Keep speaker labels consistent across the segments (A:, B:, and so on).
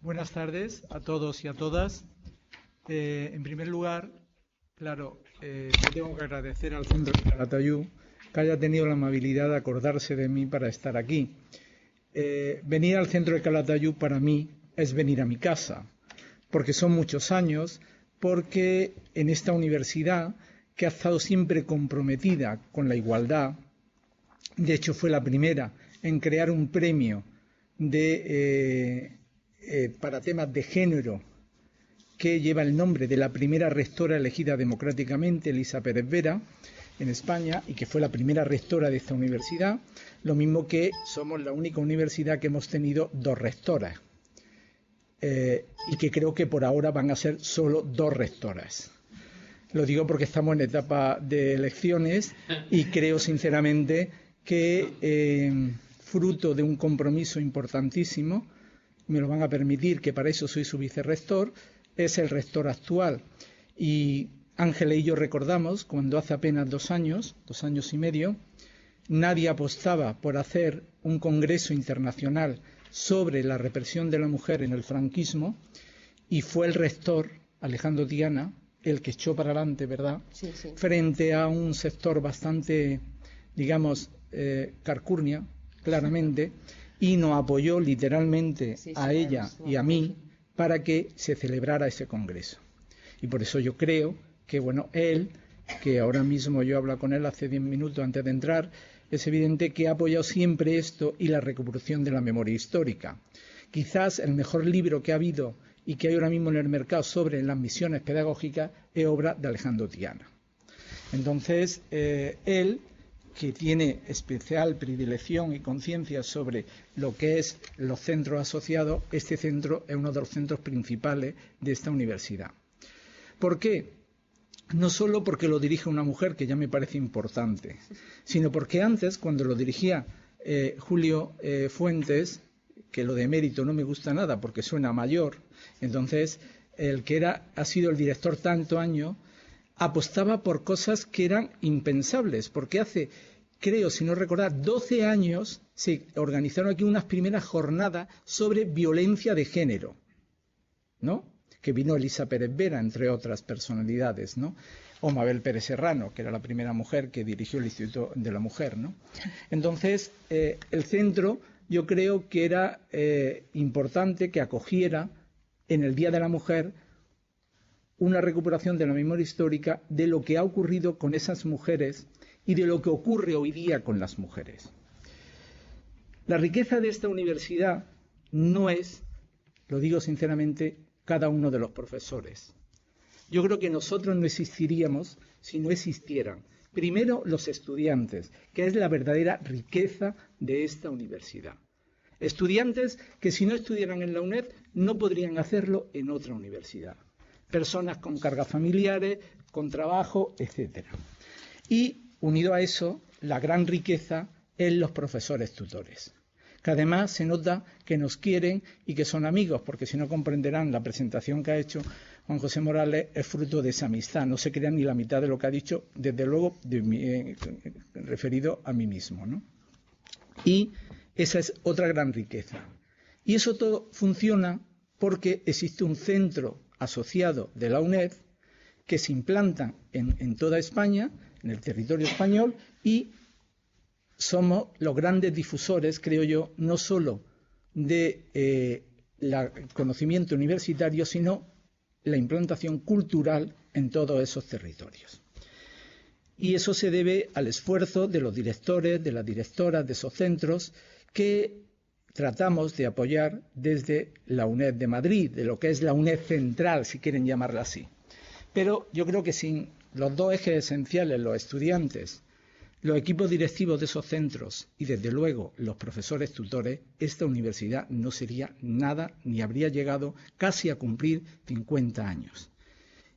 A: Buenas tardes a todos y a todas. En primer lugar, claro, yo tengo que agradecer al Centro de Calatayud que haya tenido la amabilidad de acordarse de mí para estar aquí. Venir al Centro de Calatayud para mí es venir a mi casa, porque son muchos años, porque en esta universidad, que ha estado siempre comprometida con la igualdad, de hecho fue la primera en crear un premio para temas de género que lleva el nombre de la primera rectora elegida democráticamente, Elisa Pérez Vera, en España, y que fue la primera rectora de esta universidad, lo mismo que somos la única universidad que hemos tenido dos rectoras, y que creo que por ahora van a ser solo dos rectoras. Lo digo porque estamos en etapa de elecciones y creo sinceramente que fruto de un compromiso importantísimo, me lo van a permitir, que para eso soy su vicerrector, es el rector actual. Y Ángela y yo recordamos cuando hace apenas 2 años y medio, nadie apostaba por hacer un congreso internacional sobre la represión de la mujer en el franquismo, y fue el rector, Alejandro Tiana, el que echó para adelante, ¿verdad?,
B: sí.
A: Frente a un sector bastante, digamos, carcurnia, claramente, y nos apoyó literalmente a ella y a mí para que se celebrara ese congreso. Y por eso yo creo que, bueno, él, que ahora mismo yo hablo con él hace 10 minutos antes de entrar, es evidente que ha apoyado siempre esto y la recuperación de la memoria histórica. Quizás el mejor libro que ha habido y que hay ahora mismo en el mercado sobre las misiones pedagógicas es obra de Alejandro Tiana. Entonces, él, que tiene especial predilección y conciencia sobre lo que es los centros asociados, este centro es uno de los centros principales de esta universidad. ¿Por qué? No solo porque lo dirige una mujer, que ya me parece importante, sino porque antes, cuando lo dirigía Julio Fuentes, que lo de mérito no me gusta nada porque suena mayor, entonces el que ha sido el director tanto años, apostaba por cosas que eran impensables, porque hace, creo, si no recordar, 12 años se organizaron aquí unas primeras jornadas sobre violencia de género, ¿no?, que vino Elisa Pérez Vera, entre otras personalidades, ¿no?, o Mabel Pérez Serrano, que era la primera mujer que dirigió el Instituto de la Mujer, ¿no? Entonces, el centro, yo creo que era importante que acogiera en el Día de la Mujer una recuperación de la memoria histórica de lo que ha ocurrido con esas mujeres y de lo que ocurre hoy día con las mujeres. La riqueza de esta universidad no es, lo digo sinceramente, cada uno de los profesores. Yo creo que nosotros no existiríamos si no existieran, primero, los estudiantes, que es la verdadera riqueza de esta universidad. Estudiantes que, si no estudiaran en la UNED, no podrían hacerlo en otra universidad. Personas con cargas familiares, con trabajo, etc. Y, unido a eso, la gran riqueza es los profesores tutores, que además se nota que nos quieren y que son amigos, porque si no comprenderán, la presentación que ha hecho Juan José Morales es fruto de esa amistad. No se crean ni la mitad de lo que ha dicho, desde luego, referido a mí mismo, ¿no? Y esa es otra gran riqueza. Y eso todo funciona porque existe un centro asociado de la UNED que se implanta en toda España, en el territorio español, y somos los grandes difusores, creo yo, no solo de conocimiento universitario, sino la implantación cultural en todos esos territorios. Y eso se debe al esfuerzo de los directores, de las directoras de esos centros, que tratamos de apoyar desde la UNED de Madrid, de lo que es la UNED central, si quieren llamarla así. Pero yo creo que sin los dos ejes esenciales, los estudiantes, los equipos directivos de esos centros y, desde luego, los profesores tutores, esta universidad no sería nada ni habría llegado casi a cumplir 50 años.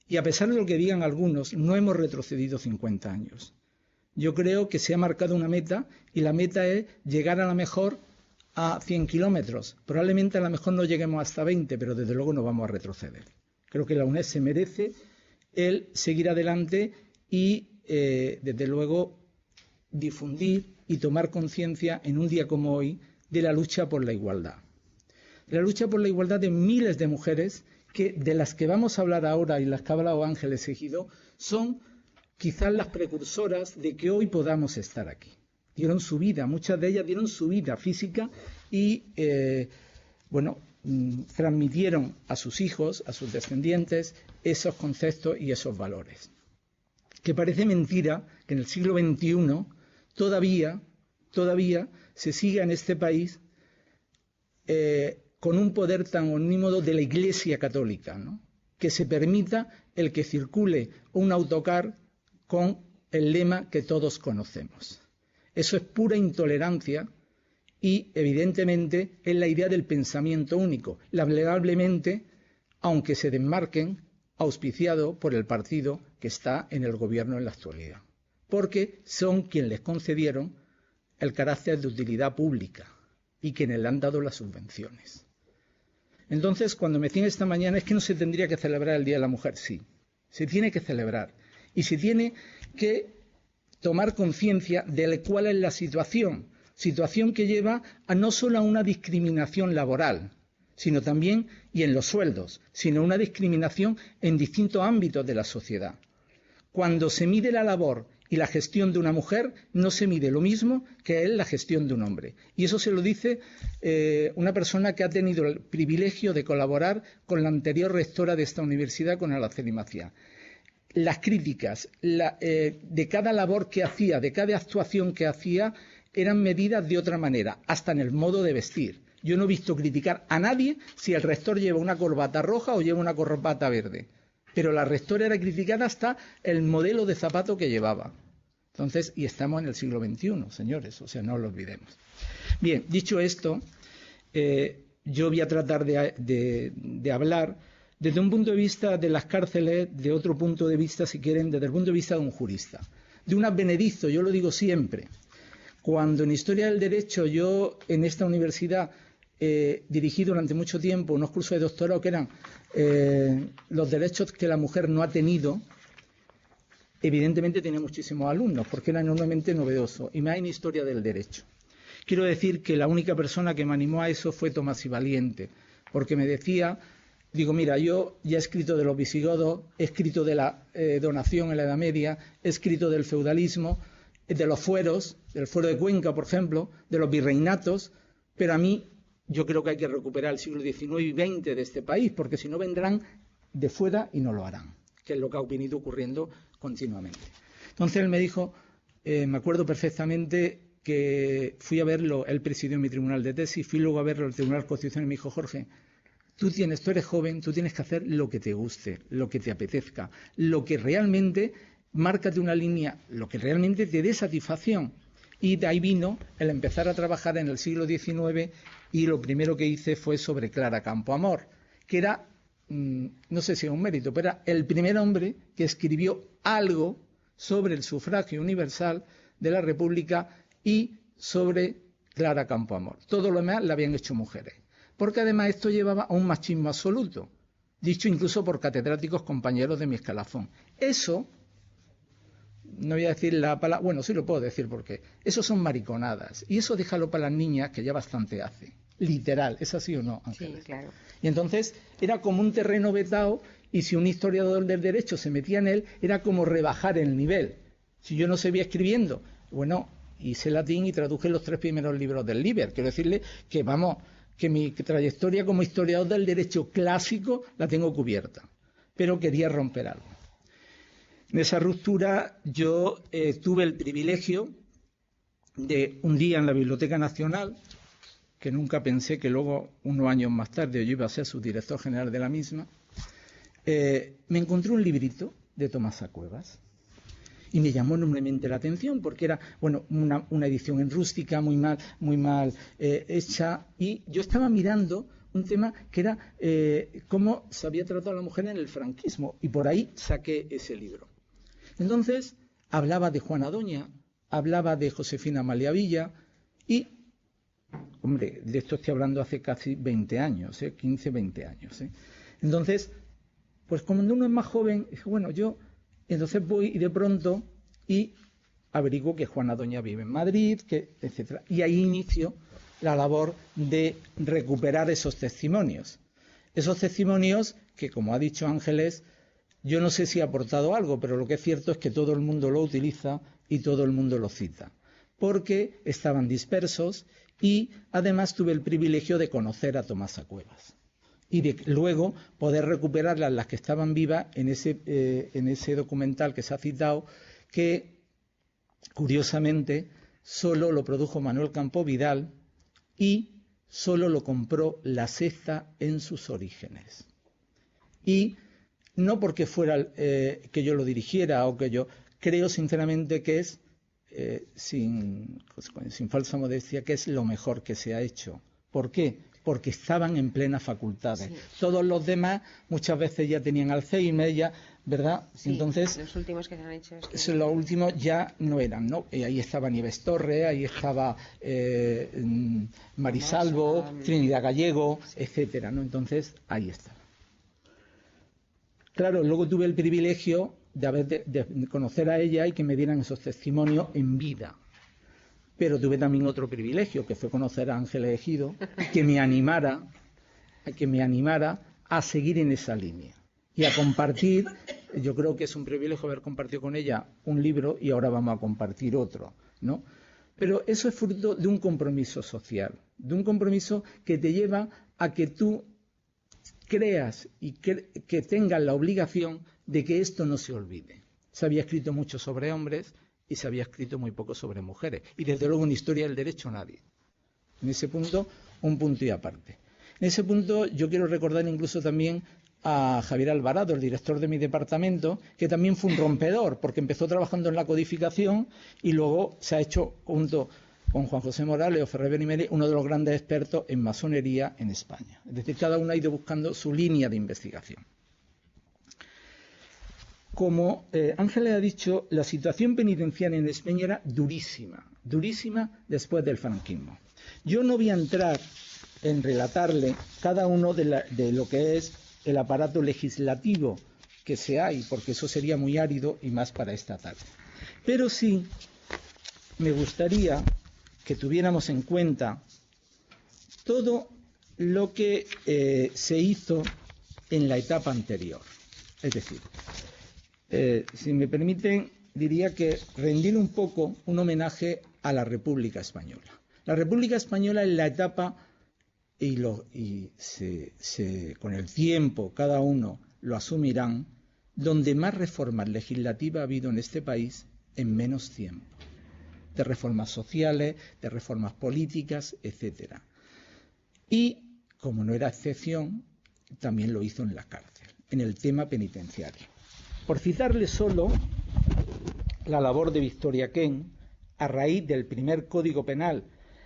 A: Y a pesar de lo que digan algunos, no hemos retrocedido 50 años. Yo creo que se ha marcado una meta y la meta es llegar a lo mejor a 100 kilómetros. Probablemente a lo mejor no lleguemos hasta 20, pero desde luego no vamos a retroceder. Creo que la UNED se merece el seguir adelante y, desde luego, difundir y tomar conciencia en un día como hoy de la lucha por la igualdad. la lucha por la igualdad de miles de mujeres que, de las que vamos a hablar ahora y las que ha hablado Ángeles Ejido, son quizás las precursoras de que hoy podamos estar aquí. Dieron su vida, muchas de ellas dieron su vida física y, transmitieron a sus hijos, a sus descendientes, esos conceptos y esos valores. Que parece mentira que en el siglo XXI todavía se siga en este país con un poder tan omnímodo de la Iglesia Católica, ¿no? Que se permita el que circule un autocar con el lema que todos conocemos. Eso es pura intolerancia y, evidentemente, es la idea del pensamiento único, lamentablemente, aunque se desmarquen, auspiciado por el partido que está en el gobierno en la actualidad, porque son quienes les concedieron el carácter de utilidad pública y quienes le han dado las subvenciones. Entonces, cuando me decían esta mañana, es que no se tendría que celebrar el Día de la Mujer. Sí, se tiene que celebrar y se tiene que tomar conciencia de cuál es la situación que lleva a no solo a una discriminación laboral, sino también, y en los sueldos, sino una discriminación en distintos ámbitos de la sociedad. Cuando se mide la labor y la gestión de una mujer, no se mide lo mismo que es la gestión de un hombre. Y eso se lo dice una persona que ha tenido el privilegio de colaborar con la anterior rectora de esta universidad, con Araceli Maciá. Las críticas de cada labor que hacía, de cada actuación que hacía, eran medidas de otra manera, hasta en el modo de vestir. Yo no he visto criticar a nadie si el rector lleva una corbata roja o lleva una corbata verde. Pero la rectora era criticada hasta el modelo de zapato que llevaba. Entonces, y estamos en el siglo XXI, señores, o sea, no lo olvidemos. Bien, dicho esto, yo voy a tratar de hablar desde un punto de vista de las cárceles, de otro punto de vista, si quieren, desde el punto de vista de un jurista. De un advenedizo, yo lo digo siempre. Cuando en Historia del Derecho yo en esta universidad dirigí durante mucho tiempo unos cursos de doctorado que eran los derechos que la mujer no ha tenido, evidentemente tenía muchísimos alumnos porque era enormemente novedoso, y más en Historia del Derecho. Quiero decir que la única persona que me animó a eso fue Tomás y Valiente, porque me decía, digo, mira, yo ya he escrito de los visigodos, he escrito de la donación en la Edad Media, he escrito del feudalismo, de los fueros, del fuero de Cuenca, por ejemplo, de los virreinatos, pero a mí yo creo que hay que recuperar el siglo XIX y XX de este país, porque si no vendrán de fuera y no lo harán, que es lo que ha venido ocurriendo continuamente. Entonces él me dijo, me acuerdo perfectamente que fui a verlo, él presidió mi tribunal de tesis, fui luego a verlo al Tribunal Constitucional y me dijo, Jorge, tú eres joven, tú tienes que hacer lo que te guste, lo que te apetezca, lo que realmente, márcate una línea, lo que realmente te dé satisfacción. Y de ahí vino el empezar a trabajar en el siglo XIX y lo primero que hice fue sobre Clara Campoamor, que era, no sé si es un mérito, pero era el primer hombre que escribió algo sobre el sufragio universal de la República y sobre Clara Campoamor. Todo lo demás lo habían hecho mujeres. Porque además esto llevaba a un machismo absoluto, dicho incluso por catedráticos compañeros de mi escalafón. Eso, no voy a decir la palabra, bueno, sí lo puedo decir porque eso son mariconadas. Y eso déjalo para las niñas, que ya bastante hace. Literal, ¿es así o no, Ángeles?
B: Sí, claro.
A: Y entonces era como un terreno vetado y si un historiador del derecho se metía en él, era como rebajar el nivel. Si yo no seguía escribiendo, bueno, hice latín y traduje los 3 primeros libros del Liber. Quiero decirle que, vamos, que mi trayectoria como historiador del derecho clásico la tengo cubierta. Pero quería romper algo. En esa ruptura yo tuve el privilegio de un día en la Biblioteca Nacional, que nunca pensé que luego, unos años más tarde, yo iba a ser subdirector general de la misma, me encontré un librito de Tomasa Cuevas y me llamó enormemente la atención porque era, bueno, una edición en rústica muy mal hecha, y yo estaba mirando un tema que era cómo se había tratado a la mujer en el franquismo, y por ahí saqué ese libro. Entonces hablaba de Juana Doña, hablaba de Josefina Maliavilla y, hombre, de esto estoy hablando hace casi 20 años, 15, 20 años. Entonces, pues como uno es más joven, dije, bueno, yo entonces voy y de pronto y averiguo que Juana Doña vive en Madrid, que etcétera. Y ahí inicio la labor de recuperar esos testimonios. Esos testimonios que, como ha dicho Ángeles, yo no sé si ha aportado algo, pero lo que es cierto es que todo el mundo lo utiliza y todo el mundo lo cita, porque estaban dispersos y además tuve el privilegio de conocer a Tomasa Cuevas y de luego poder recuperarlas, las que estaban vivas, en ese documental que se ha citado, que curiosamente solo lo produjo Manuel Campo Vidal y solo lo compró La Sexta en sus orígenes. Y no porque fuera que yo lo dirigiera o que yo creo sinceramente que es, sin falsa modestia, que es lo mejor que se ha hecho. ¿Por qué? Porque estaban en plenas facultades. Sí. Todos los demás muchas veces ya tenían Alzheimer, ya, ¿verdad?
B: Sí, entonces los últimos que se han hecho
A: los últimos ya no eran, ¿no? Ahí estaba Nieves Torres, ahí estaba Marisalvo, Trinidad Gallego, etcétera, ¿no? Entonces ahí está. Claro, luego tuve el privilegio de conocer a ella y que me dieran esos testimonios en vida. Pero tuve también otro privilegio, que fue conocer a Ángeles Ejido, que me animara a seguir en esa línea y a compartir. Yo creo que es un privilegio haber compartido con ella un libro y ahora vamos a compartir otro, ¿no? Pero eso es fruto de un compromiso social, de un compromiso que te lleva a que tú creas y que tengas la obligación de que esto no se olvide. Se había escrito mucho sobre hombres y se había escrito muy poco sobre mujeres. Y desde luego en historia del derecho nadie. En ese punto, un punto y aparte. En ese punto yo quiero recordar incluso también a Javier Alvarado, el director de mi departamento, que también fue un rompedor, porque empezó trabajando en la codificación y luego se ha hecho, junto con Juan José Morales o Ferrer Benimeli, uno de los grandes expertos en masonería en España. Es decir, cada uno ha ido buscando su línea de investigación. Como Ángeles ha dicho, la situación penitenciaria en España era durísima, durísima después del franquismo. Yo no voy a entrar en relatarle cada uno de lo que es el aparato legislativo que se hay, porque eso sería muy árido y más para esta tarde. Pero sí me gustaría que tuviéramos en cuenta todo lo que se hizo en la etapa anterior. Es decir, si me permiten, diría que rendir un poco un homenaje a la República Española. La República Española en la etapa, con el tiempo cada uno lo asumirán, donde más reformas legislativas ha habido en este país en menos tiempo. De reformas sociales, de reformas políticas, etcétera. Y, como no era excepción, también lo hizo en la cárcel, en el tema penitenciario. Por citarle solo la labor de Victoria Kent, a raíz del primer Código Penal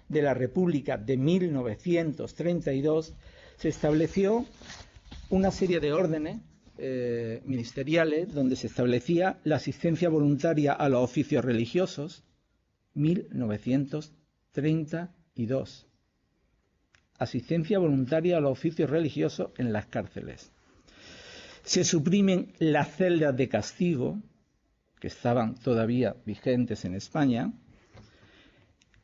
A: de la República de 1932, se estableció una serie de órdenes ministeriales donde se establecía la asistencia voluntaria a los oficios religiosos. 1932. Asistencia voluntaria a los oficios religiosos en las cárceles. Se suprimen las celdas de castigo, que estaban todavía vigentes en España.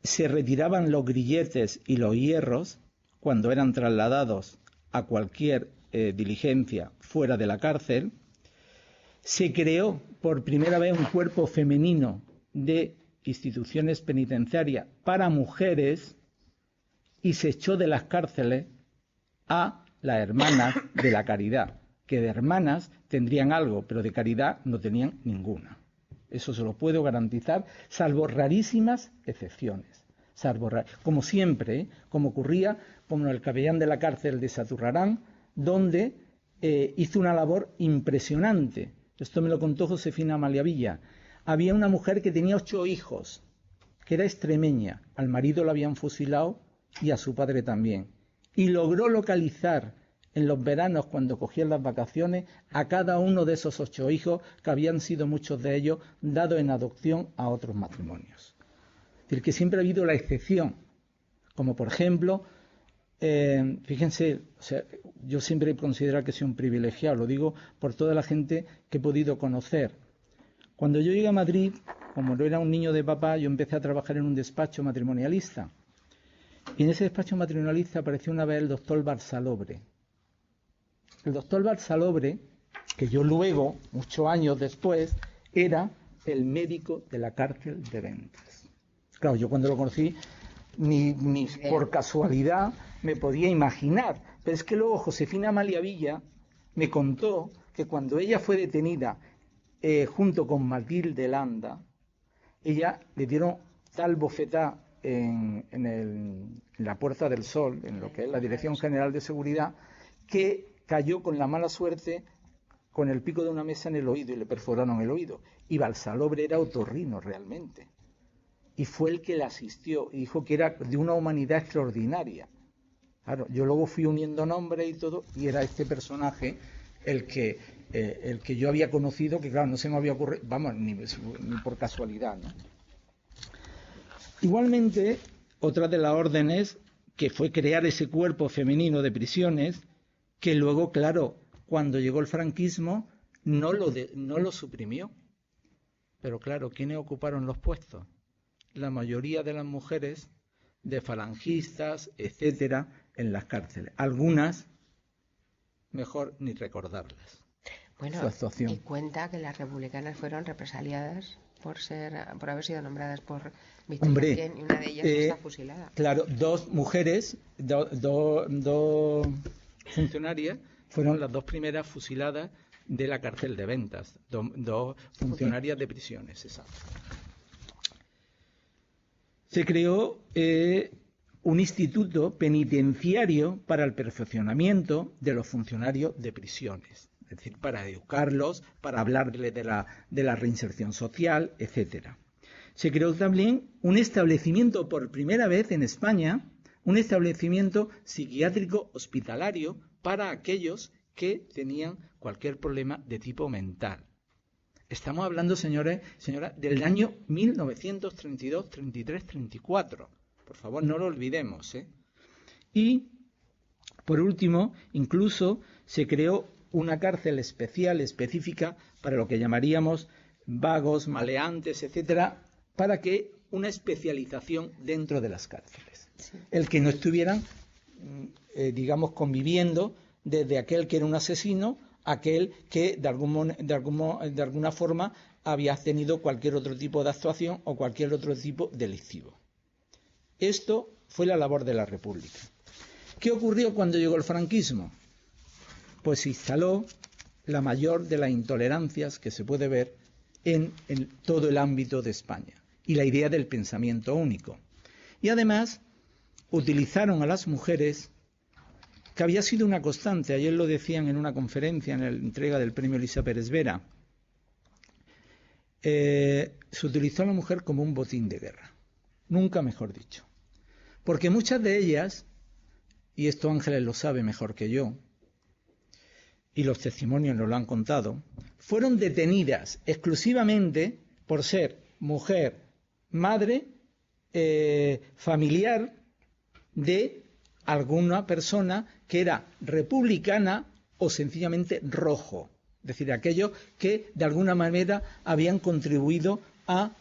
A: Se retiraban los grilletes y los hierros cuando eran trasladados a cualquier diligencia fuera de la cárcel. Se creó por primera vez un cuerpo femenino de instituciones penitenciarias para mujeres y se echó de las cárceles a las hermanas de la caridad, que de hermanas tendrían algo, pero de caridad no tenían ninguna. Eso se lo puedo garantizar, salvo rarísimas excepciones. Como siempre, como ocurría con el capellán de la cárcel de Saturrarán, donde hizo una labor impresionante. Esto me lo contó Josefina Maliavilla. Había una mujer que tenía 8 hijos, que era extremeña. Al marido lo habían fusilado y a su padre también. Y logró localizar en los veranos, cuando cogían las vacaciones, a cada uno de esos 8 hijos, que habían sido muchos de ellos dados en adopción a otros matrimonios. Es decir, que siempre ha habido la excepción. Como por ejemplo, fíjense, o sea, yo siempre he considerado que soy un privilegiado, lo digo por toda la gente que he podido conocer. Cuando yo llegué a Madrid, como no era un niño de papá, yo empecé a trabajar en un despacho matrimonialista. Y en ese despacho matrimonialista apareció una vez el doctor Barzalobre. El doctor Barzalobre, que yo luego, muchos años después, era el médico de la cárcel de Ventas. Claro, yo cuando lo conocí, ni por casualidad me podía imaginar. Pero es que luego Josefina Amalia Villa me contó que cuando ella fue detenida junto con Matilde Landa, ella le dieron tal bofetada en la Puerta del Sol, en lo que es la Dirección General de Seguridad, que cayó con la mala suerte con el pico de una mesa en el oído y le perforaron el oído. Y Barzalobre era otorrino realmente. Y fue el que le asistió y dijo que era de una humanidad extraordinaria. Claro, yo luego fui uniendo nombres y todo, y era este personaje el que yo había conocido, que claro, no se me había ocurrido, vamos, ni por casualidad, ¿no? Igualmente, otra de las órdenes que fue crear ese cuerpo femenino de prisiones, que luego, claro, cuando llegó el franquismo, no lo suprimió. Pero claro, ¿quiénes ocuparon los puestos? La mayoría de las mujeres, de falangistas, etcétera, en las cárceles. Algunas, mejor ni recordarlas.
B: Bueno,
A: su actuación.
B: Y cuenta que las republicanas fueron represaliadas por haber sido nombradas por Victoria Kent, y una de ellas está fusilada.
A: Claro, dos mujeres, dos funcionarias, fueron las dos primeras fusiladas de la cárcel de Ventas, dos funcionarias de prisiones, exacto. Se creó un instituto penitenciario para el perfeccionamiento de los funcionarios de prisiones, es decir, para educarlos, para hablarles de la reinserción social, etcétera. Se creó también un establecimiento por primera vez en España, un establecimiento psiquiátrico hospitalario para aquellos que tenían cualquier problema de tipo mental. Estamos hablando, señores, señoras, del año 1932, 33, 34. Por favor, no lo olvidemos, ¿eh? Y, por último, incluso se creó una cárcel especial, específica, para lo que llamaríamos vagos, maleantes, etcétera, para que una especialización dentro de las cárceles. Sí. El que no estuvieran, digamos, conviviendo desde aquel que era un asesino, aquel que de alguna forma había tenido cualquier otro tipo de actuación o cualquier otro tipo delictivo. Esto fue la labor de la República. ¿Qué ocurrió cuando llegó el franquismo? Pues se instaló la mayor de las intolerancias que se puede ver en todo el ámbito de España, y la idea del pensamiento único. Y además utilizaron a las mujeres, que había sido una constante, ayer lo decían en una conferencia en la entrega del premio Elisa Pérez Vera, se utilizó a la mujer como un botín de guerra, nunca mejor dicho. Porque muchas de ellas, y esto Ángeles lo sabe mejor que yo, y los testimonios nos lo han contado, fueron detenidas exclusivamente por ser mujer, madre, familiar de alguna persona que era republicana o sencillamente rojo. Es decir, aquellos que de alguna manera habían contribuido a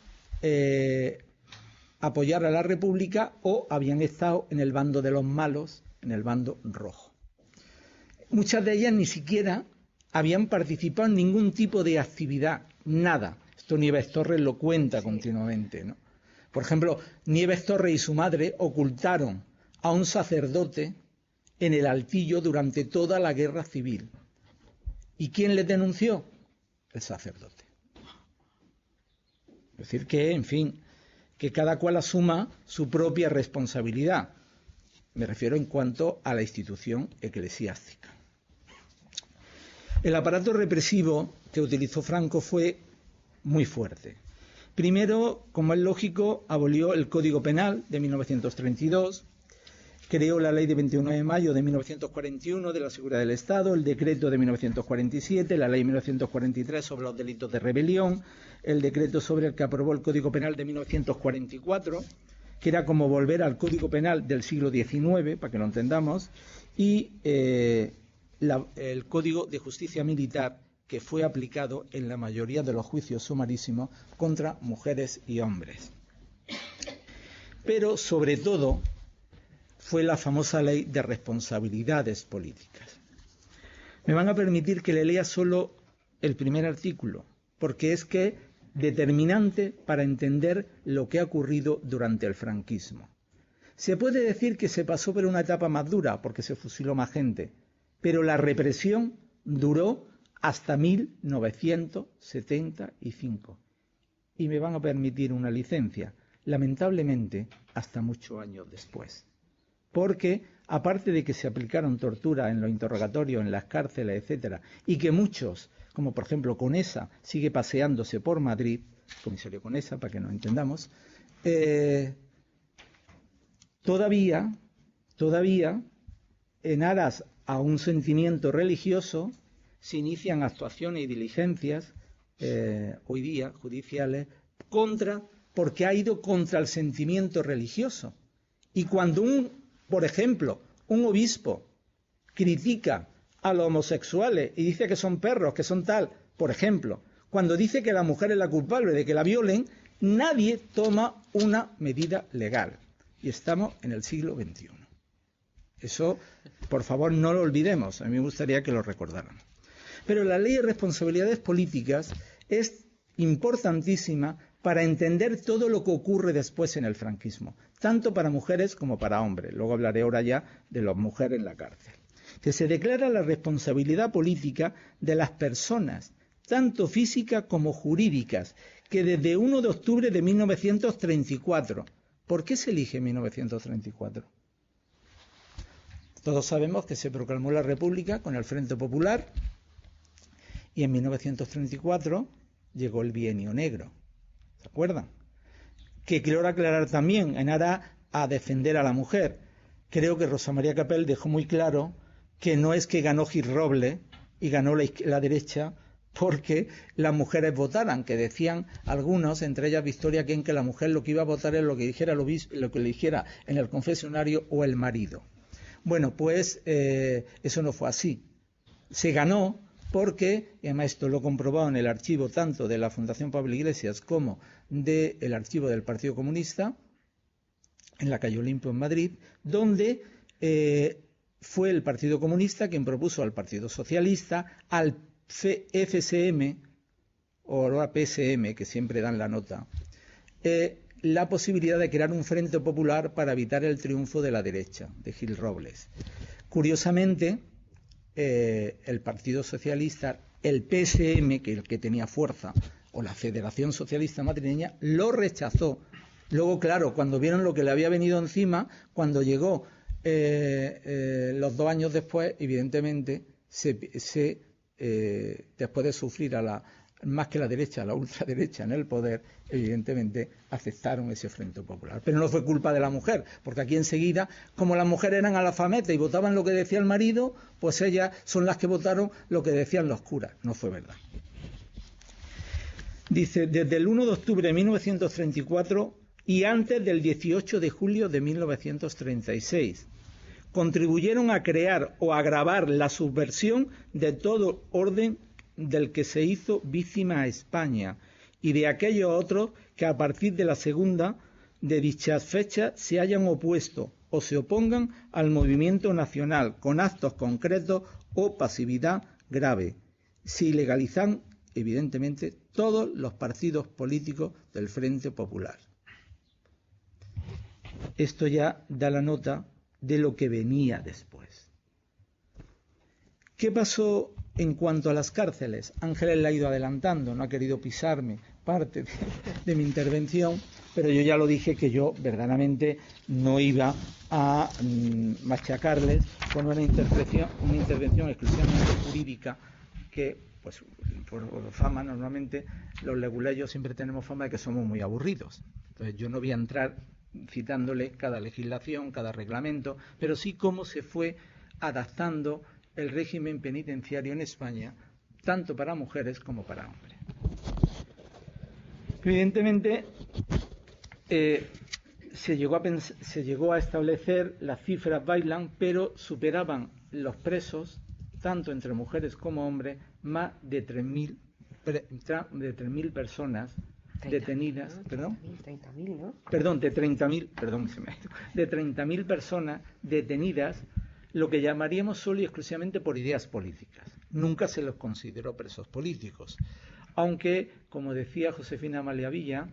A: apoyar a la República o habían estado en el bando de los malos, en el bando rojo. Muchas de ellas ni siquiera habían participado en ningún tipo de actividad, nada. Esto Nieves Torres lo cuenta continuamente, ¿no? Por ejemplo, Nieves Torres y su madre ocultaron a un sacerdote en el Altillo durante toda la guerra civil. ¿Y quién le denunció? El sacerdote. Es decir que, en fin, que cada cual asuma su propia responsabilidad. Me refiero en cuanto a la institución eclesiástica. El aparato represivo que utilizó Franco fue muy fuerte. Primero, como es lógico, abolió el Código Penal de 1932, creó la Ley de 29 de mayo de 1941 de la Seguridad del Estado, el Decreto de 1947, la Ley de 1943 sobre los delitos de rebelión, el decreto sobre el que aprobó el Código Penal de 1944, que era como volver al Código Penal del siglo XIX, para que lo entendamos, y el Código de Justicia Militar, que fue aplicado en la mayoría de los juicios sumarísimos contra mujeres y hombres. Pero, sobre todo, fue la famosa ley de responsabilidades políticas. Me van a permitir que le lea solo el primer artículo, porque es que es determinante para entender lo que ha ocurrido durante el franquismo. Se puede decir que se pasó por una etapa más dura, porque se fusiló más gente, pero la represión duró hasta 1975. Y me van a permitir una licencia, lamentablemente, hasta muchos años después. Porque, aparte de que se aplicaron torturas en los interrogatorios, en las cárceles, etcétera, y que muchos, como por ejemplo Conesa, sigue paseándose por Madrid, comisario Conesa, para que nos entendamos, todavía, en aras a un sentimiento religioso, se inician actuaciones y diligencias, hoy día, judiciales, porque ha ido contra el sentimiento religioso. Y cuando por ejemplo, un obispo critica a los homosexuales y dice que son perros, que son tal, por ejemplo, cuando dice que la mujer es la culpable de que la violen, nadie toma una medida legal. Y estamos en el siglo XXI. Eso, por favor, no lo olvidemos. A mí me gustaría que lo recordáramos. Pero la ley de responsabilidades políticas es importantísima para entender todo lo que ocurre después en el franquismo, tanto para mujeres como para hombres. Luego hablaré ahora ya de las mujeres en la cárcel. Que se declara la responsabilidad política de las personas, tanto físicas como jurídicas, que desde 1 de octubre de 1934. ¿Por qué se elige 1934? Todos sabemos que se proclamó la República con el Frente Popular y en 1934 llegó el Bienio Negro. ¿Se acuerdan? Que quiero aclarar también, en aras a defender a la mujer. Creo que Rosa María Capel dejó muy claro que no es que ganó Gil Robles y ganó la derecha porque las mujeres votaran, que decían algunos, entre ellas Victoria Ken, que la mujer lo que iba a votar es lo que dijera lo que le dijera en el confesionario o el marido. Bueno, pues eso no fue así. Se ganó porque, y además esto lo he comprobado en el archivo tanto de la Fundación Pablo Iglesias como del archivo del Partido Comunista, en la calle Olimpio en Madrid, donde fue el Partido Comunista quien propuso al Partido Socialista, al FSM, o ahora PSM, que siempre dan la nota, la posibilidad de crear un frente popular para evitar el triunfo de la derecha, de Gil Robles. Curiosamente, el Partido Socialista, el PSM, que el que tenía fuerza, o la Federación Socialista Madrileña, lo rechazó. Luego, claro, cuando vieron lo que le había venido encima, cuando llegó los 2 años después, evidentemente, después de sufrir más que la derecha, la ultraderecha en el poder, evidentemente aceptaron ese Frente Popular. Pero no fue culpa de la mujer, porque aquí enseguida, como las mujeres eran analfabetas y votaban lo que decía el marido, pues ellas son las que votaron lo que decían los curas. No fue verdad. Dice, desde el 1 de octubre de 1934 y antes del 18 de julio de 1936, contribuyeron a crear o agravar la subversión de todo orden del que se hizo víctima a España y de aquellos otros que a partir de la segunda de dichas fechas se hayan opuesto o se opongan al movimiento nacional con actos concretos o pasividad grave, se ilegalizan evidentemente todos los partidos políticos del Frente Popular. Esto ya da la nota de lo que venía después. ¿Qué pasó en cuanto a las cárceles? Ángeles la ha ido adelantando, no ha querido pisarme parte de mi intervención, pero yo ya lo dije que yo verdaderamente no iba a machacarles con una intervención exclusivamente jurídica que, pues, por fama, normalmente los leguleyos siempre tenemos fama de que somos muy aburridos. Entonces yo no voy a entrar citándole cada legislación, cada reglamento, pero sí cómo se fue adaptando el régimen penitenciario en España, tanto para mujeres como para hombres. Evidentemente, se llegó a establecer, las cifras bailan, pero superaban los presos, tanto entre mujeres como hombres, más de 3.000 personas detenidas, perdón,
B: 30.000, ¿no?
A: Perdón, de 30.000, perdón, de 30.000 personas detenidas, lo que llamaríamos solo y exclusivamente por ideas políticas. Nunca se los consideró presos políticos, aunque, como decía Josefina Amalia Villa,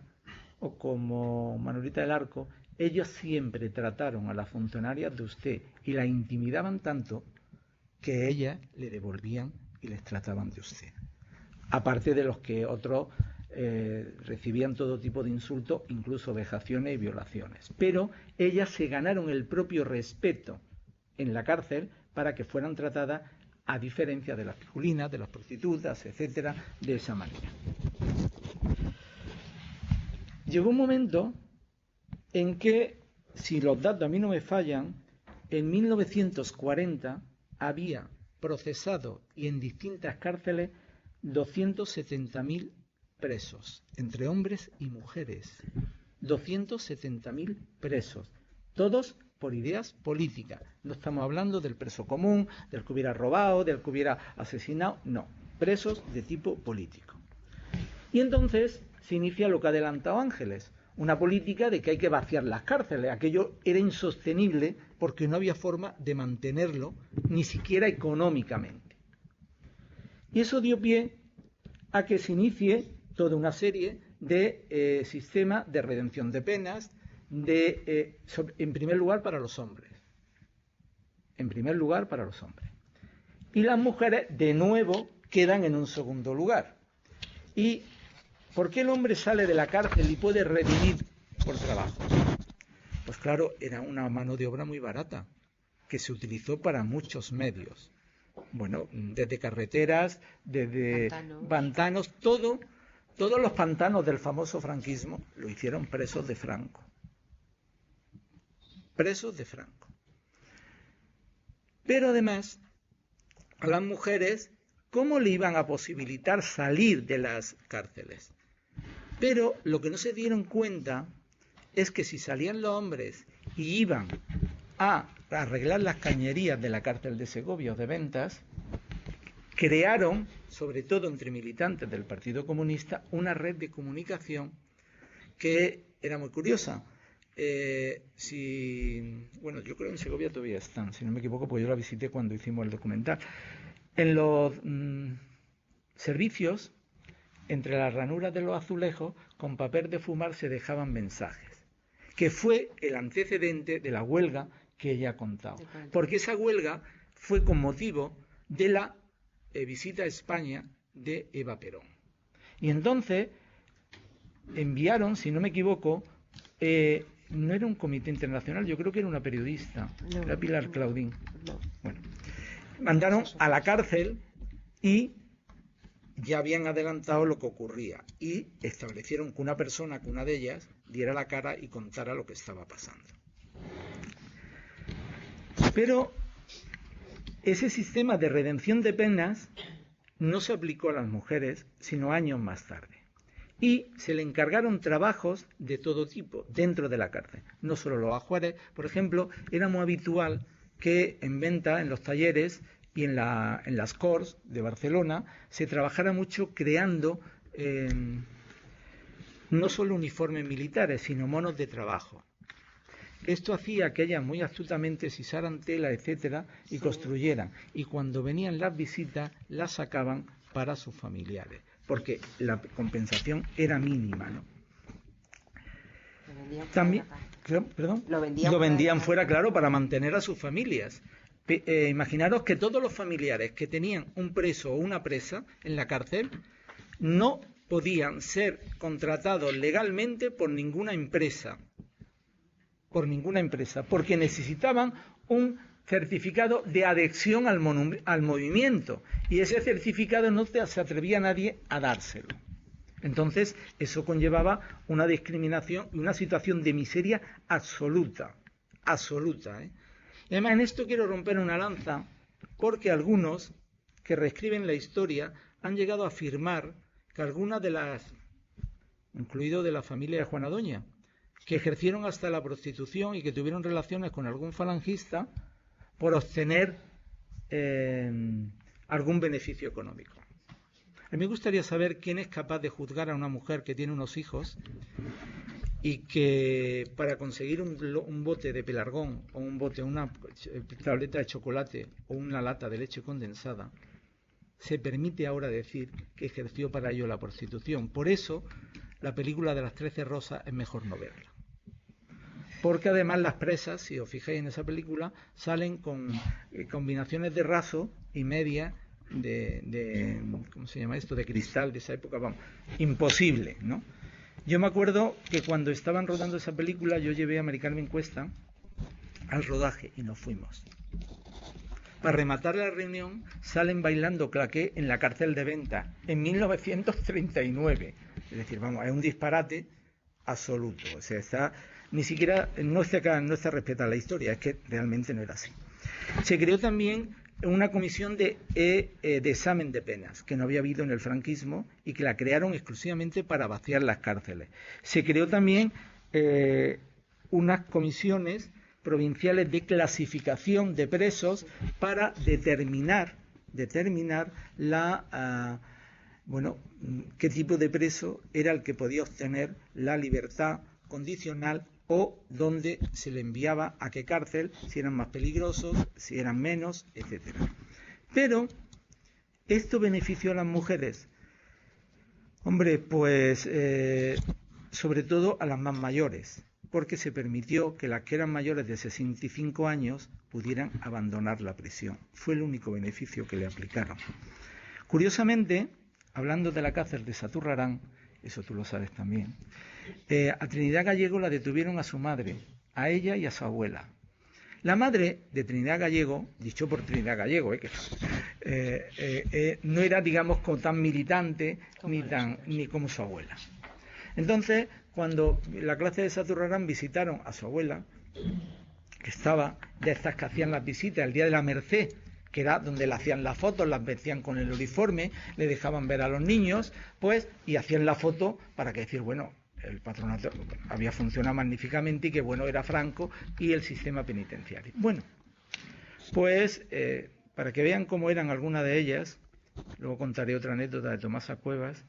A: o como Manuelita del Arco, ellos siempre trataron a las funcionarias de usted y la intimidaban tanto que ellas le devolvían y les trataban de usted. Aparte de los que otros recibían todo tipo de insultos, incluso vejaciones y violaciones. Pero ellas se ganaron el propio respeto en la cárcel para que fueran tratadas, a diferencia de las piculinas, de las prostitutas, etcétera, de esa manera. Llegó un momento en que, si los datos a mí no me fallan, en 1940 había procesado y en distintas cárceles 270.000 presos, entre hombres y mujeres. 270.000 presos, todos por ideas políticas. No estamos hablando del preso común, del que hubiera robado, del que hubiera asesinado, no, presos de tipo político. Y entonces se inicia lo que ha adelantado Ángeles, una política de que hay que vaciar las cárceles. Aquello era insostenible porque no había forma de mantenerlo, ni siquiera económicamente. Y eso dio pie a que se inicie toda una serie de sistemas de redención de penas, en primer lugar para los hombres. En primer lugar para los hombres. Y las mujeres, de nuevo, quedan en un segundo lugar. ¿Y por qué el hombre sale de la cárcel y puede redimir por trabajo? Pues claro, era una mano de obra muy barata, que se utilizó para muchos medios. Bueno, desde carreteras, desde pantanos, todos los pantanos del famoso franquismo lo hicieron presos de Franco. Presos de Franco. Pero además, a las mujeres, ¿cómo le iban a posibilitar salir de las cárceles? Pero lo que no se dieron cuenta es que si salían los hombres y iban a arreglar las cañerías de la cárcel de Segovia o de Ventas, crearon, sobre todo entre militantes del Partido Comunista, una red de comunicación que era muy curiosa. Bueno, yo creo que en Segovia todavía están, si no me equivoco, porque yo la visité cuando hicimos el documental. En los servicios, entre las ranuras de los azulejos, con papel de fumar se dejaban mensajes, que fue el antecedente de la huelga que ella ha contado. Porque esa huelga fue con motivo de la visita a España de Eva Perón. Y entonces enviaron, si no me equivoco, no era un comité internacional, yo creo que era una periodista, era Pilar Claudín. Bueno, mandaron a la cárcel y ya habían adelantado lo que ocurría y establecieron que una persona, que una de ellas, diera la cara y contara lo que estaba pasando. Pero ese sistema de redención de penas no se aplicó a las mujeres, sino años más tarde. Y se le encargaron trabajos de todo tipo dentro de la cárcel. No solo los ajuares, por ejemplo, era muy habitual que en venta, en los talleres y en las Corts de Barcelona, se trabajara mucho creando no solo uniformes militares, sino monos de trabajo. Esto hacía que ellas muy astutamente sisaran tela, etcétera, y construyeran. Y cuando venían las visitas, las sacaban para sus familiares, porque la compensación era mínima, ¿no? También, perdón, lo vendían fuera, claro, para mantener a sus familias. Imaginaros que todos los familiares que tenían un preso o una presa en la cárcel no podían ser contratados legalmente por ninguna empresa, porque necesitaban un certificado de adhesión al movimiento, y ese certificado no se atrevía nadie a dárselo. Entonces eso conllevaba una discriminación y una situación de miseria absoluta. Y además en esto quiero romper una lanza, porque algunos que reescriben la historia han llegado a afirmar que algunas de las, incluido de la familia de Juana Doña, que ejercieron hasta la prostitución y que tuvieron relaciones con algún falangista por obtener algún beneficio económico. A mí me gustaría saber quién es capaz de juzgar a una mujer que tiene unos hijos y que para conseguir un bote de pelargón o un bote, una tableta de chocolate o una lata de leche condensada, se permite ahora decir que ejerció para ello la prostitución. Por eso, la película de las 13 rosas es mejor no verla. Porque además las presas, si os fijáis en esa película, salen con combinaciones de raso y media de ¿cómo se llama esto? De cristal de esa época, vamos, imposible, ¿no? Yo me acuerdo que cuando estaban rodando esa película, yo llevé a Mari Carmen Cuesta al rodaje y nos fuimos. Para rematar la reunión, salen bailando claqué en la cárcel de Venta en 1939. Es decir, vamos, es un disparate absoluto. O sea, ni siquiera no está respetada la historia, es que realmente no era así. Se creó también una comisión de examen de penas, que no había habido en el franquismo y que la crearon exclusivamente para vaciar las cárceles. Se creó también unas comisiones provinciales de clasificación de presos para determinar qué tipo de preso era el que podía obtener la libertad condicional o dónde se le enviaba a qué cárcel, si eran más peligrosos, si eran menos, etcétera. Pero ¿esto benefició a las mujeres? Hombre, pues sobre todo a las más mayores, porque se permitió que las que eran mayores de 65 años pudieran abandonar la prisión. Fue el único beneficio que le aplicaron. Curiosamente, hablando de la cárcel de Saturrarán, eso tú lo sabes también, a Trinidad Gallego la detuvieron a su madre, a ella y a su abuela. La madre de Trinidad Gallego, dicho por Trinidad Gallego, no era, digamos, como tan militante ni como su abuela. Entonces, cuando la clase de Saturrarán visitaron a su abuela, que estaba de estas que hacían las visitas el día de la Merced, que era donde le hacían las fotos, las vestían con el uniforme, le dejaban ver a los niños, pues, y hacían la foto para que decir, bueno, el patronato había funcionado magníficamente y que bueno era Franco y el sistema penitenciario. Bueno, pues para que vean cómo eran algunas de ellas, luego contaré otra anécdota de Tomasa Cuevas.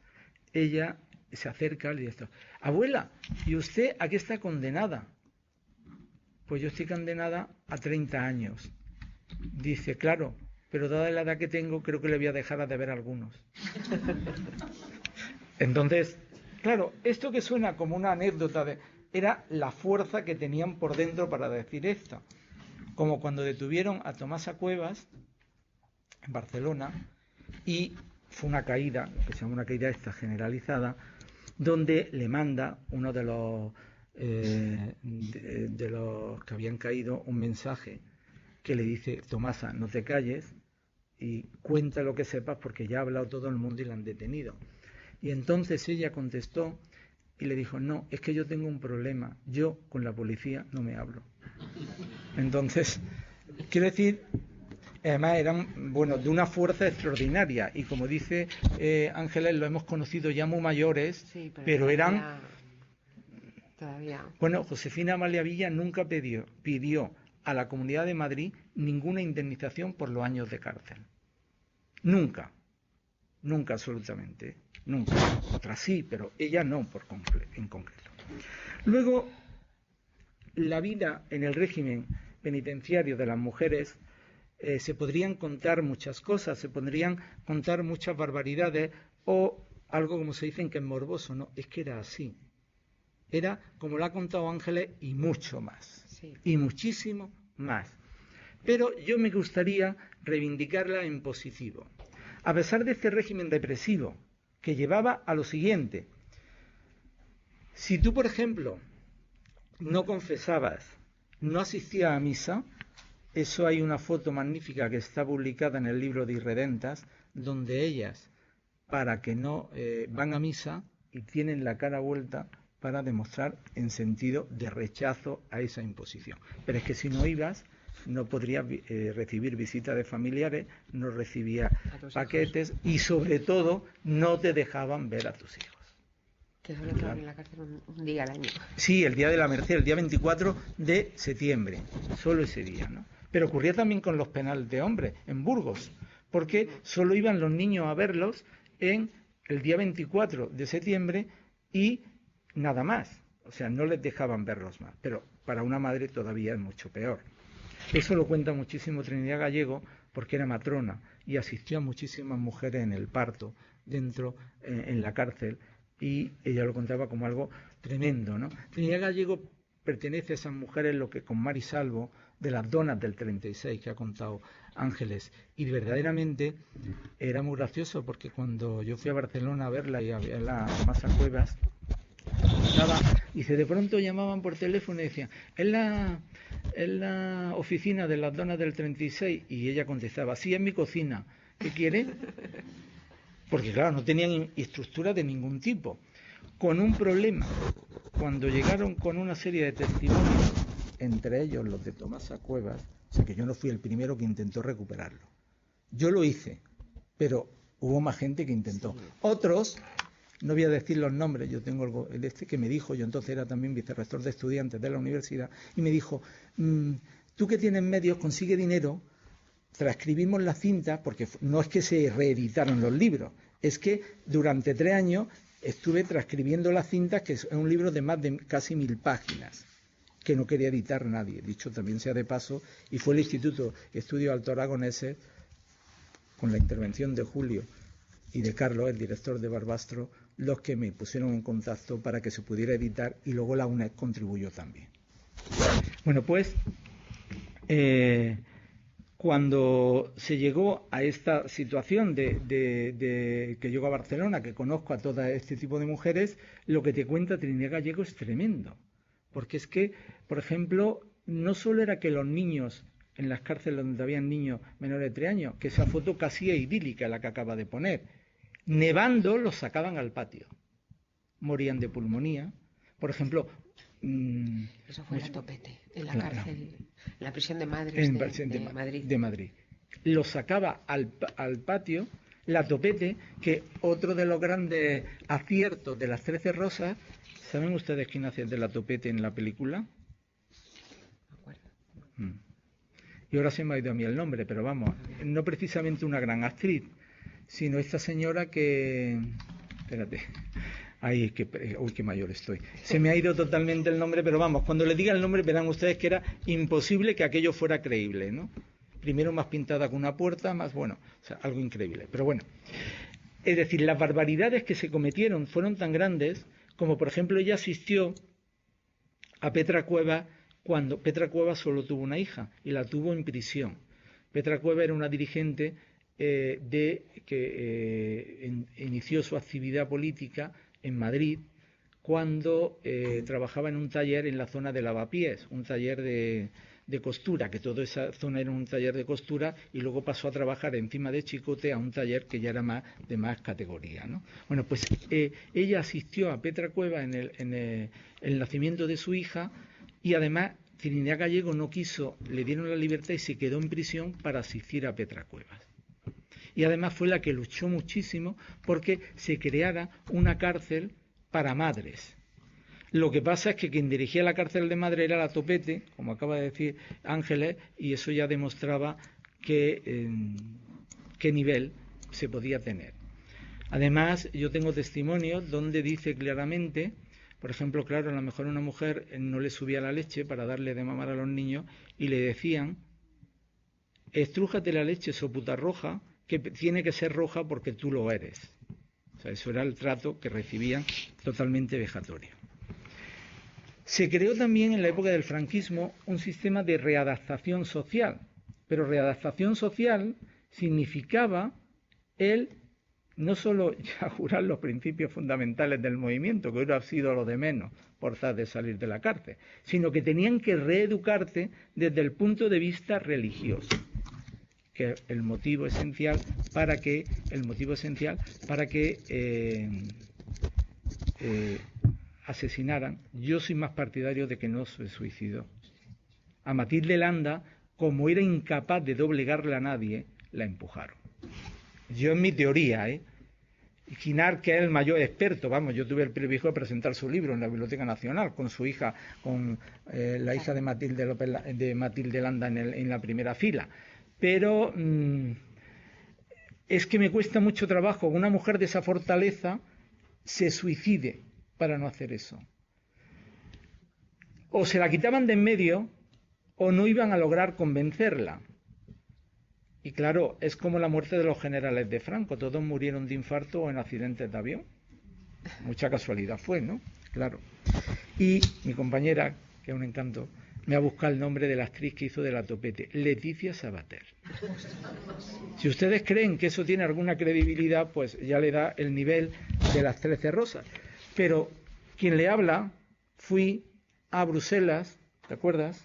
A: Ella se acerca y le dice: abuela, ¿y usted a qué está condenada? Pues yo estoy condenada a 30 años. Dice: claro, pero dada la edad que tengo, creo que le voy a dejar de ver algunos. Entonces, claro, esto que suena como una anécdota era la fuerza que tenían por dentro para decir esto. Como cuando detuvieron a Tomasa Cuevas en Barcelona, y fue una caída, que se llama una caída esta generalizada, donde le manda uno de los que habían caído un mensaje que le dice: Tomasa, no te calles y cuenta lo que sepas, porque ya ha hablado todo el mundo y la han detenido. Y entonces ella contestó y le dijo: no, es que yo tengo un problema, yo con la policía no me hablo. Entonces, quiero decir, además eran, bueno, de una fuerza extraordinaria, y como dice Ángeles, lo hemos conocido ya muy mayores, sí, pero eran...
B: Todavía.
A: Bueno, Josefina Amalia Villa nunca pidió a la Comunidad de Madrid ninguna indemnización por los años de cárcel. Nunca, absolutamente, nunca. Otras sí, pero ella no en concreto. Luego, la vida en el régimen penitenciario de las mujeres, se podrían contar muchas cosas, se podrían contar muchas barbaridades, o algo como se dicen que es morboso. No, es que era así. Era como lo ha contado Ángeles, y mucho más, sí, y muchísimo más. Pero yo me gustaría reivindicarla en positivo. A pesar de este régimen represivo, que llevaba a lo siguiente: si tú, por ejemplo, no confesabas, no asistías a misa, eso hay una foto magnífica que está publicada en el libro de Irredentas, donde ellas, para que no van a misa y tienen la cara vuelta para demostrar en sentido de rechazo a esa imposición. Pero es que si no ibas, no podrías recibir visitas de familiares, no recibías paquetes y sobre todo no te dejaban ver a tus hijos.
B: Que solo estaban en la cárcel un día al año.
A: Sí, el día de la Merced, el día 24 de septiembre, solo ese día, ¿no? Pero ocurría también con los penales de hombres en Burgos, porque solo iban los niños a verlos en el día 24 de septiembre y nada más. O sea, no les dejaban verlos más. Pero para una madre todavía es mucho peor. Eso lo cuenta muchísimo Trinidad Gallego porque era matrona y asistió a muchísimas mujeres en el parto dentro, en la cárcel, y ella lo contaba como algo tremendo, ¿no? Trinidad Gallego pertenece a esas mujeres, lo que con Mari Salvo, de las donas del 36 que ha contado Ángeles, y verdaderamente era muy gracioso porque cuando yo fui a Barcelona a verla y a ver la Tomasa Cuevas, de pronto llamaban por teléfono y decían, es la oficina de las donas del 36, y ella contestaba, sí, es mi cocina, ¿qué quiere? Porque claro, no tenían estructura de ningún tipo, con un problema. Cuando llegaron con una serie de testimonios, entre ellos los de Tomasa Cuevas, o sea que yo no fui el primero que intentó recuperarlo. Yo lo hice, pero hubo más gente que intentó. Otros, no voy a decir los nombres, yo tengo el este que me dijo, yo entonces era también vicerrector de estudiantes de la universidad, y me dijo, tú que tienes medios, consigue dinero, transcribimos la cinta, porque no es que se reeditaron los libros, es que durante 3 años estuve transcribiendo las cintas, que es un libro de más de casi 1000 páginas, que no quería editar nadie, dicho también sea de paso, y fue el Instituto Estudios Alto Aragoneses, con la intervención de Julio y de Carlos, el director de Barbastro, los que me pusieron en contacto para que se pudiera editar, y luego la UNED contribuyó también. Bueno, pues cuando se llegó a esta situación de que llego a Barcelona, que conozco a todo este tipo de mujeres, lo que te cuenta Trinidad Gallego es tremendo. Porque es que, por ejemplo, no solo era que los niños, en las cárceles donde habían niños menores de 3 años, que esa foto casi es idílica la que acaba de poner, nevando los sacaban al patio. Morían de pulmonía. Por ejemplo,
B: eso fue la Topete, en la cárcel, en la prisión de Madrid de Madrid.
A: Los sacaba al patio, la Topete, que otro de los grandes aciertos de las 13 Rosas. ¿Saben ustedes quién hacía de la Topete en la película? Y ahora se me ha ido a mí el nombre, pero vamos, no precisamente una gran actriz, sino esta señora que... Espérate. Ay, uy, qué mayor estoy. Se me ha ido totalmente el nombre, pero vamos, cuando le diga el nombre verán ustedes que era imposible que aquello fuera creíble, ¿no? Primero más pintada que una puerta, más bueno, o sea, algo increíble. Pero bueno, es decir, las barbaridades que se cometieron fueron tan grandes como, por ejemplo, ella asistió a Petra Cuevas cuando Petra Cuevas solo tuvo una hija y la tuvo en prisión. Petra Cuevas era una dirigente que inició su actividad política en Madrid cuando trabajaba en un taller en la zona de Lavapiés, un taller de costura, que toda esa zona era un taller de costura, y luego pasó a trabajar encima de Chicote a un taller que ya era de más categoría, ¿no? Bueno, pues ella asistió a Petra Cuevas en el nacimiento de su hija, y además Trinidad Gallego no quiso, le dieron la libertad y se quedó en prisión para asistir a Petra Cuevas. Y además fue la que luchó muchísimo porque se creara una cárcel para madres. Lo que pasa es que quien dirigía la cárcel de madre era la Topete, como acaba de decir Ángeles, y eso ya demostraba qué nivel se podía tener. Además, yo tengo testimonios donde dice claramente, por ejemplo, claro, a lo mejor una mujer no le subía la leche para darle de mamar a los niños y le decían, estrújate la leche, soputa roja, que tiene que ser roja porque tú lo eres. O sea, eso era el trato que recibían, totalmente vejatorio. Se creó también en la época del franquismo un sistema de readaptación social, pero readaptación social significaba no solo ya jurar los principios fundamentales del movimiento, que hubiera sido lo de menos por tal de salir de la cárcel, sino que tenían que reeducarte desde el punto de vista religioso, que es el motivo esencial para que asesinaran. Yo soy más partidario de que no se suicidó. A Matilde Landa, como era incapaz de doblegarle a nadie, la empujaron. Yo en mi teoría, Quinar, que es el mayor experto, vamos, yo tuve el privilegio de presentar su libro en la Biblioteca Nacional con su hija, con la hija de Matilde Landa en la primera fila. Pero es que me cuesta mucho trabajo que una mujer de esa fortaleza se suicide para no hacer eso. O se la quitaban de en medio o no iban a lograr convencerla. Y claro, es como la muerte de los generales de Franco, todos murieron de infarto o en accidentes de avión. Mucha casualidad fue, ¿no? Claro. Y mi compañera, que es un encanto, me ha buscado el nombre de la actriz que hizo de la Topete, Leticia Sabater. Si ustedes creen que eso tiene alguna credibilidad, pues ya le da el nivel de las 13 rosas. Pero quien le habla, fui a Bruselas, ¿te acuerdas?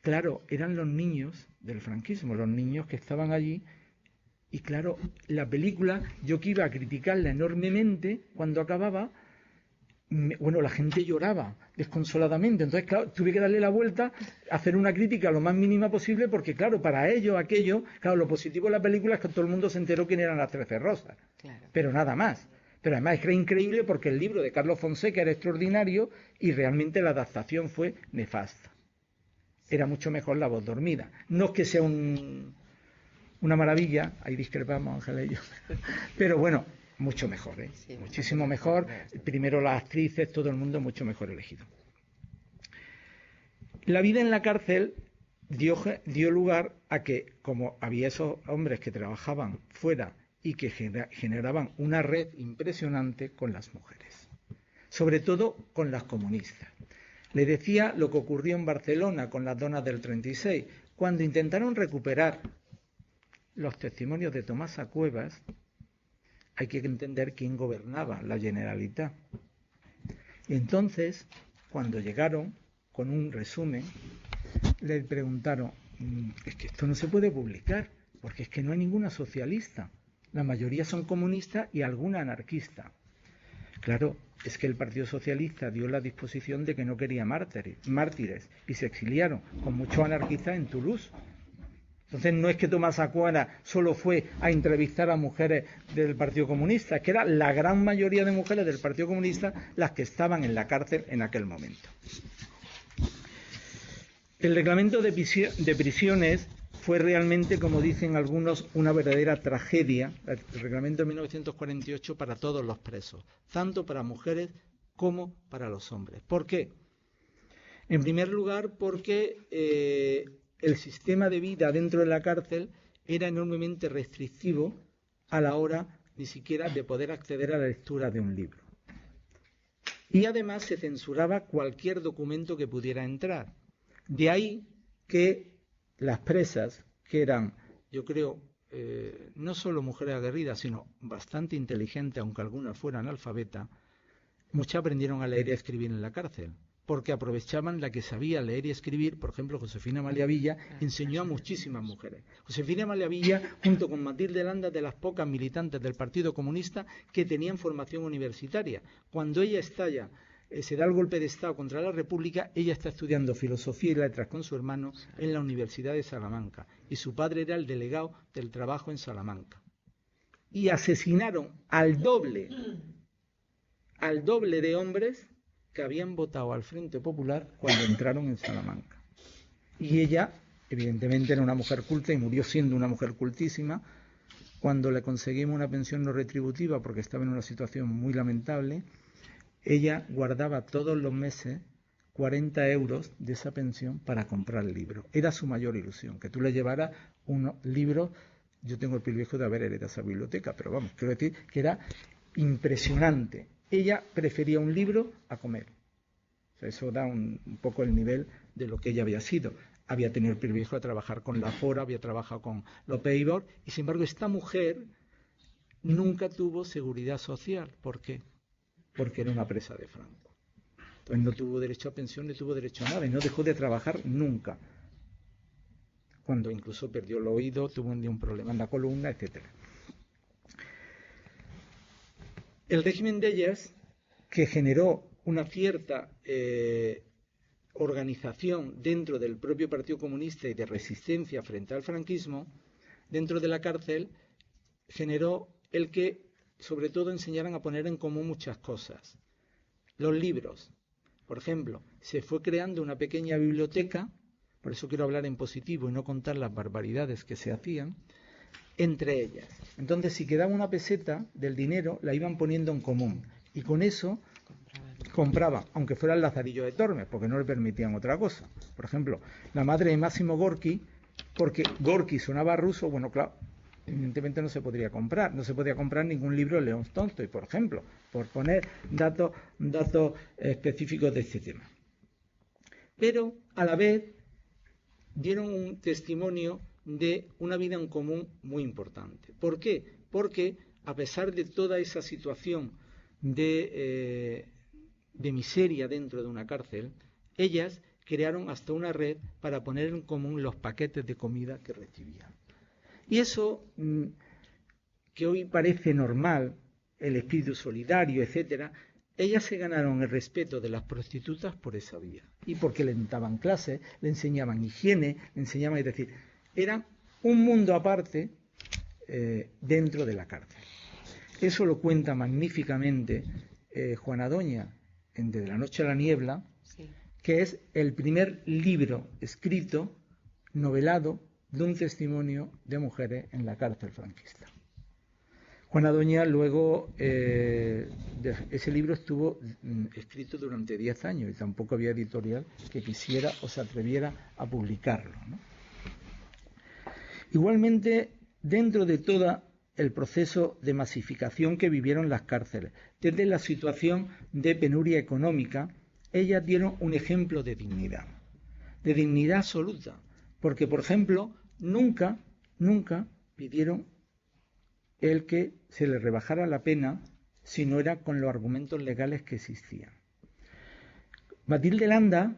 A: Claro, eran los niños del franquismo, los niños que estaban allí. Y claro, la película, yo que iba a criticarla enormemente, cuando acababa, la gente lloraba desconsoladamente. Entonces, claro, tuve que darle la vuelta, hacer una crítica lo más mínima posible, porque claro, para ellos, claro, lo positivo de la película es que todo el mundo se enteró quién eran las 13 rosas. Claro. Pero nada más. Pero además es que era increíble porque el libro de Carlos Fonseca era extraordinario y realmente la adaptación fue nefasta. Era mucho mejor La voz dormida. No es que sea una maravilla, ahí discrepamos Ángela y yo, pero bueno, mucho mejor, ¿eh? Sí, muchísimo mejor. Primero las actrices, todo el mundo mucho mejor elegido. La vida en la cárcel dio lugar a que, como había esos hombres que trabajaban fuera y que generaban una red impresionante con las mujeres, sobre todo con las comunistas. Le decía lo que ocurrió en Barcelona con las donas del 36, cuando intentaron recuperar los testimonios de Tomasa Cuevas. Hay que entender quién gobernaba la Generalitat. Y entonces, cuando llegaron con un resumen, le preguntaron, es que esto no se puede publicar, porque es que no hay ninguna socialista. La mayoría son comunistas y alguna anarquista. Claro, es que el Partido Socialista dio la disposición de que no quería mártires y se exiliaron con muchos anarquistas en Toulouse. Entonces no es que Tomasa Cuevas solo fue a entrevistar a mujeres del Partido Comunista, es que era la gran mayoría de mujeres del Partido Comunista las que estaban en la cárcel en aquel momento. El reglamento de prisiones fue realmente, como dicen algunos, una verdadera tragedia, el reglamento de 1948 para todos los presos, tanto para mujeres como para los hombres. ¿Por qué? En primer lugar, porque el sistema de vida dentro de la cárcel era enormemente restrictivo a la hora ni siquiera de poder acceder a la lectura de un libro. Y además se censuraba cualquier documento que pudiera entrar. De ahí que las presas, que eran, yo creo, no solo mujeres aguerridas, sino bastante inteligentes, aunque algunas fueran analfabetas, muchas aprendieron a leer y a escribir en la cárcel, porque aprovechaban la que sabía leer y escribir. Por ejemplo, Josefina Amalia Villa enseñó a muchísimas mujeres. Josefina Amalia Villa, junto con Matilde Landa, de las pocas militantes del Partido Comunista que tenían formación universitaria. Cuando ella estalla, se da el golpe de Estado contra la República, ella está estudiando filosofía y letras con su hermano en la Universidad de Salamanca, y su padre era el delegado del trabajo en Salamanca. Y asesinaron al doble de hombres que habían votado al Frente Popular cuando entraron en Salamanca. Y ella, evidentemente, era una mujer culta y murió siendo una mujer cultísima. Cuando le conseguimos una pensión no retributiva porque estaba en una situación muy lamentable, ella guardaba todos los meses 40 euros de esa pensión para comprar el libro. Era su mayor ilusión, que tú le llevaras unos libros. Yo tengo el privilegio de haber heredado esa biblioteca, pero vamos, quiero decir que era impresionante. Ella prefería un libro a comer. O sea, eso da un poco el nivel de lo que ella había sido. Había tenido el privilegio de trabajar con la Fora, había trabajado con los Paybor, y sin embargo esta mujer nunca tuvo seguridad social. ¿Por qué? Porque era una presa de Franco. Entonces no tuvo derecho a pensión, ni tuvo derecho a nada, y no dejó de trabajar nunca. Cuando incluso perdió el oído, tuvo un problema en la columna, etc. El régimen de ellas, que generó una cierta organización dentro del propio Partido Comunista y de resistencia frente al franquismo, dentro de la cárcel, generó el que sobre todo enseñaran a poner en común muchas cosas. Los libros, por ejemplo, se fue creando una pequeña biblioteca, por eso quiero hablar en positivo y no contar las barbaridades que se hacían, entre ellas Entonces, si quedaba una peseta del dinero, la iban poniendo en común. Y con eso compraba, aunque fuera el Lazarillo de Tormes, porque no le permitían otra cosa. Por ejemplo, la madre de Máximo Gorki, porque Gorki sonaba ruso, bueno, claro, evidentemente no se podría comprar ningún libro de León Tolstói, por ejemplo, por poner datos específicos de este tema. Pero a la vez dieron un testimonio de una vida en común muy importante. ¿Por qué? Porque a pesar de toda esa situación de miseria dentro de una cárcel, ellas crearon hasta una red para poner en común los paquetes de comida que recibían. Y eso, que hoy parece normal, el espíritu solidario, etcétera, ellas se ganaron el respeto de las prostitutas por esa vía. Y porque le daban clases, le enseñaban higiene, le enseñaban, es decir, era un mundo aparte dentro de la cárcel. Eso lo cuenta magníficamente Juana Doña en De la noche a la niebla, sí, que es el primer libro escrito, novelado, de un testimonio de mujeres en la cárcel franquista. Juana Doña luego, ese libro estuvo escrito durante 10 años y tampoco había editorial que quisiera o se atreviera a publicarlo, ¿no? Igualmente, dentro de todo el proceso de masificación que vivieron las cárceles, desde la situación de penuria económica, ellas dieron un ejemplo de dignidad absoluta, porque, por ejemplo, nunca pidieron el que se les rebajara la pena si no era con los argumentos legales que existían. Matilde Landa,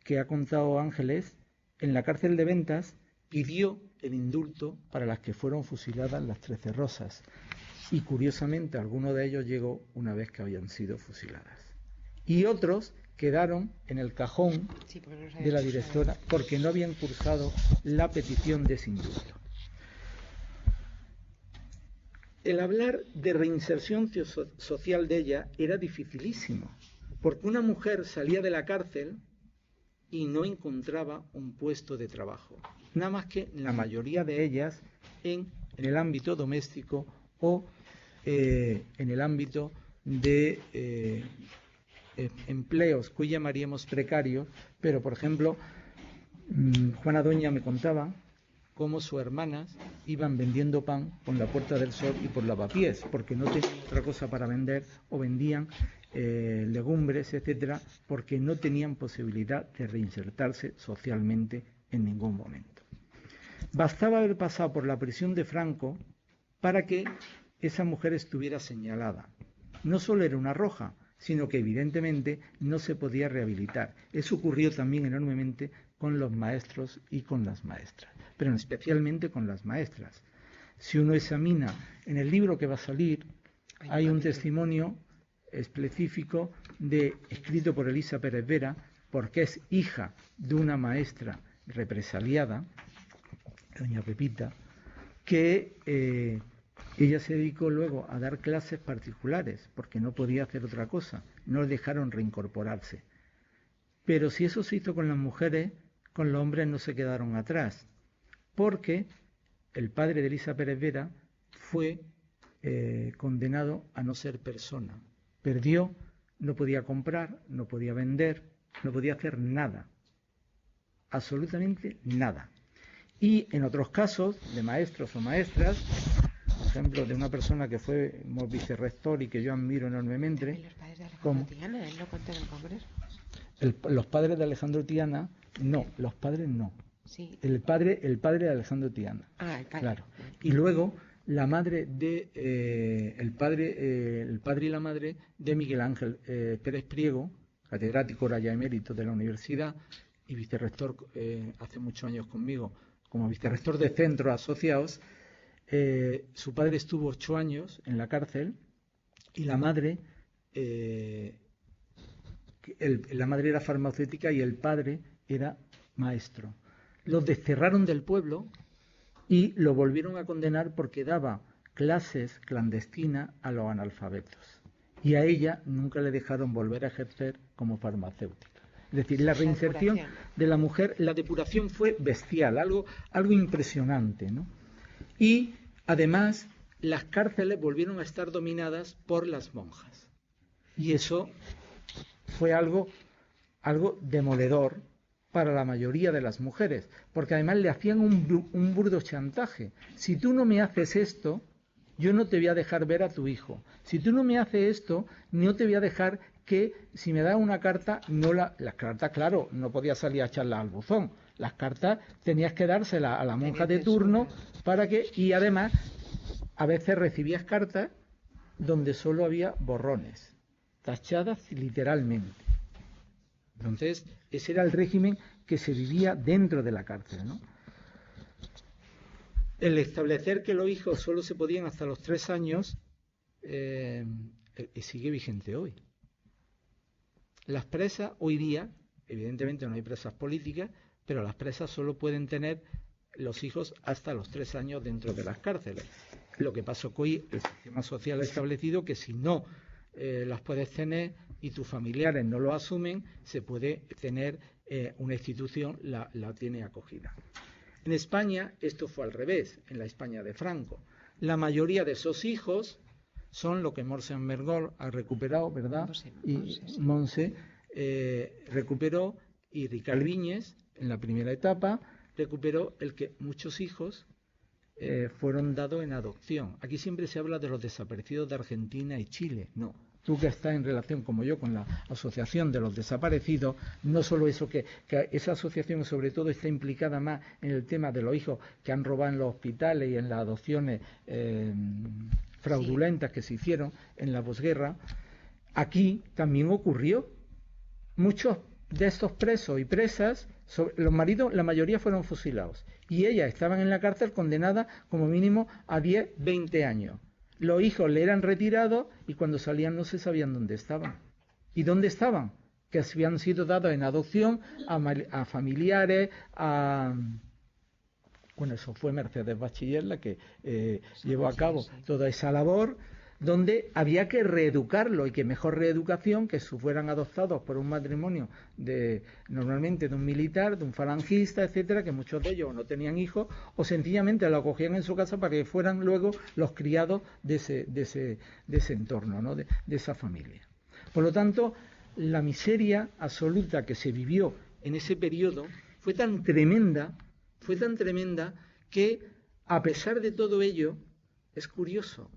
A: que ha contado Ángeles, en la cárcel de Ventas pidió el indulto para las que fueron fusiladas las 13 Rosas, y curiosamente alguno de ellos llegó una vez que habían sido fusiladas. Y otros quedaron en el cajón de la directora porque no habían cursado la petición de ese indulto. El hablar de reinserción social de ella era dificilísimo, porque una mujer salía de la cárcel y no encontraba un puesto de trabajo, nada más que la mayoría de ellas en el ámbito doméstico o en el ámbito de empleos que hoy llamaríamos precarios, pero por ejemplo, Juana Doña me contaba cómo sus hermanas iban vendiendo pan por la Puerta del Sol y por Lavapiés, porque no tenían otra cosa para vender, o vendían legumbres, etcétera, porque no tenían posibilidad de reinsertarse socialmente en ningún momento. Bastaba haber pasado por la prisión de Franco para que esa mujer estuviera señalada. No solo era una roja, sino que evidentemente no se podía rehabilitar. Eso ocurrió también enormemente con los maestros y con las maestras, pero especialmente con las maestras. Si uno examina en el libro que va a salir, hay un testimonio específico escrito por Elisa Pérez Vera, porque es hija de una maestra represaliada, doña Pepita, que ella se dedicó luego a dar clases particulares, porque no podía hacer otra cosa, no le dejaron reincorporarse. Pero si eso se hizo con las mujeres, con los hombres no se quedaron atrás, porque el padre de Elisa Pérez Vera fue condenado a no ser persona. Perdió, no podía comprar, no podía vender, no podía hacer nada, absolutamente nada. Y en otros casos, de maestros o maestras, por ejemplo, de una persona que fue vicerrector y que yo admiro enormemente.
B: ¿Y los padres de Alejandro Tiana? ¿Él lo contó en el Congreso?
A: Los padres de Alejandro Tiana, no, los padres no.
B: Sí.
A: El padre de Alejandro Tiana.
B: Ah, el padre.
A: Claro. Y luego la madre de el padre y la madre de Miguel Ángel Pérez Priego, catedrático ahora ya emérito de la universidad y vicerrector hace muchos años conmigo, como vicerrector de centros asociados. Su padre estuvo 8 años en la cárcel y la madre era farmacéutica y el padre era maestro. Los desterraron del pueblo y lo volvieron a condenar porque daba clases clandestinas a los analfabetos. Y a ella nunca le dejaron volver a ejercer como farmacéutica. Es decir, la reinserción de la mujer, la depuración fue bestial, algo impresionante, ¿no? Y además las cárceles volvieron a estar dominadas por las monjas. Y eso fue algo demoledor para la mayoría de las mujeres, porque además le hacían un burdo chantaje. Si tú no me haces esto, yo no te voy a dejar ver a tu hijo. Si tú no me haces esto, no te voy a dejar que, si me das una carta, las cartas, claro, no podías salir a echarlas al buzón. Las cartas tenías que dárselas a la monja de turno para que, y además, a veces recibías cartas donde solo había borrones, tachadas literalmente. Entonces, ese era el régimen que se vivía dentro de la cárcel, ¿no? El establecer que los hijos solo se podían hasta los 3 años sigue vigente hoy. Las presas hoy día, evidentemente no hay presas políticas, pero las presas solo pueden tener los hijos hasta los 3 años dentro de las cárceles. Lo que pasa que hoy el sistema social ha establecido que si no las puedes tener y tus familiares no lo asumen, se puede tener una institución, la tiene acogida. En España esto fue al revés, en la España de Franco. La mayoría de esos hijos son lo que Morsen Mergol ha recuperado, ¿verdad? Monse recuperó, y Ricard Viñes, en la primera etapa, recuperó el que muchos hijos fueron dados en adopción. Aquí siempre se habla de los desaparecidos de Argentina y Chile. No, tú que estás en relación como yo con la Asociación de los Desaparecidos, no solo eso, que esa asociación sobre todo está implicada más en el tema de los hijos que han robado en los hospitales y en las adopciones fraudulentas que se hicieron en la posguerra. Aquí también ocurrió. Muchos de estos presos y presas, los maridos, la mayoría fueron fusilados y ellas estaban en la cárcel condenadas como mínimo a 10, 20 años. Los hijos le eran retirados y cuando salían no se sabían dónde estaban. ¿Y dónde estaban? Que habían sido dados en adopción a familiares, Bueno, eso fue Mercedes Bachiller la que llevó a cabo toda esa labor, donde había que reeducarlo, y que mejor reeducación que si fueran adoptados por un matrimonio normalmente de un militar, de un falangista, etcétera, que muchos de ellos no tenían hijos o sencillamente lo acogían en su casa para que fueran luego los criados de ese entorno, ¿no? de esa familia. Por lo tanto, la miseria absoluta que se vivió en ese periodo fue tan tremenda que, a pesar de todo ello, es curioso.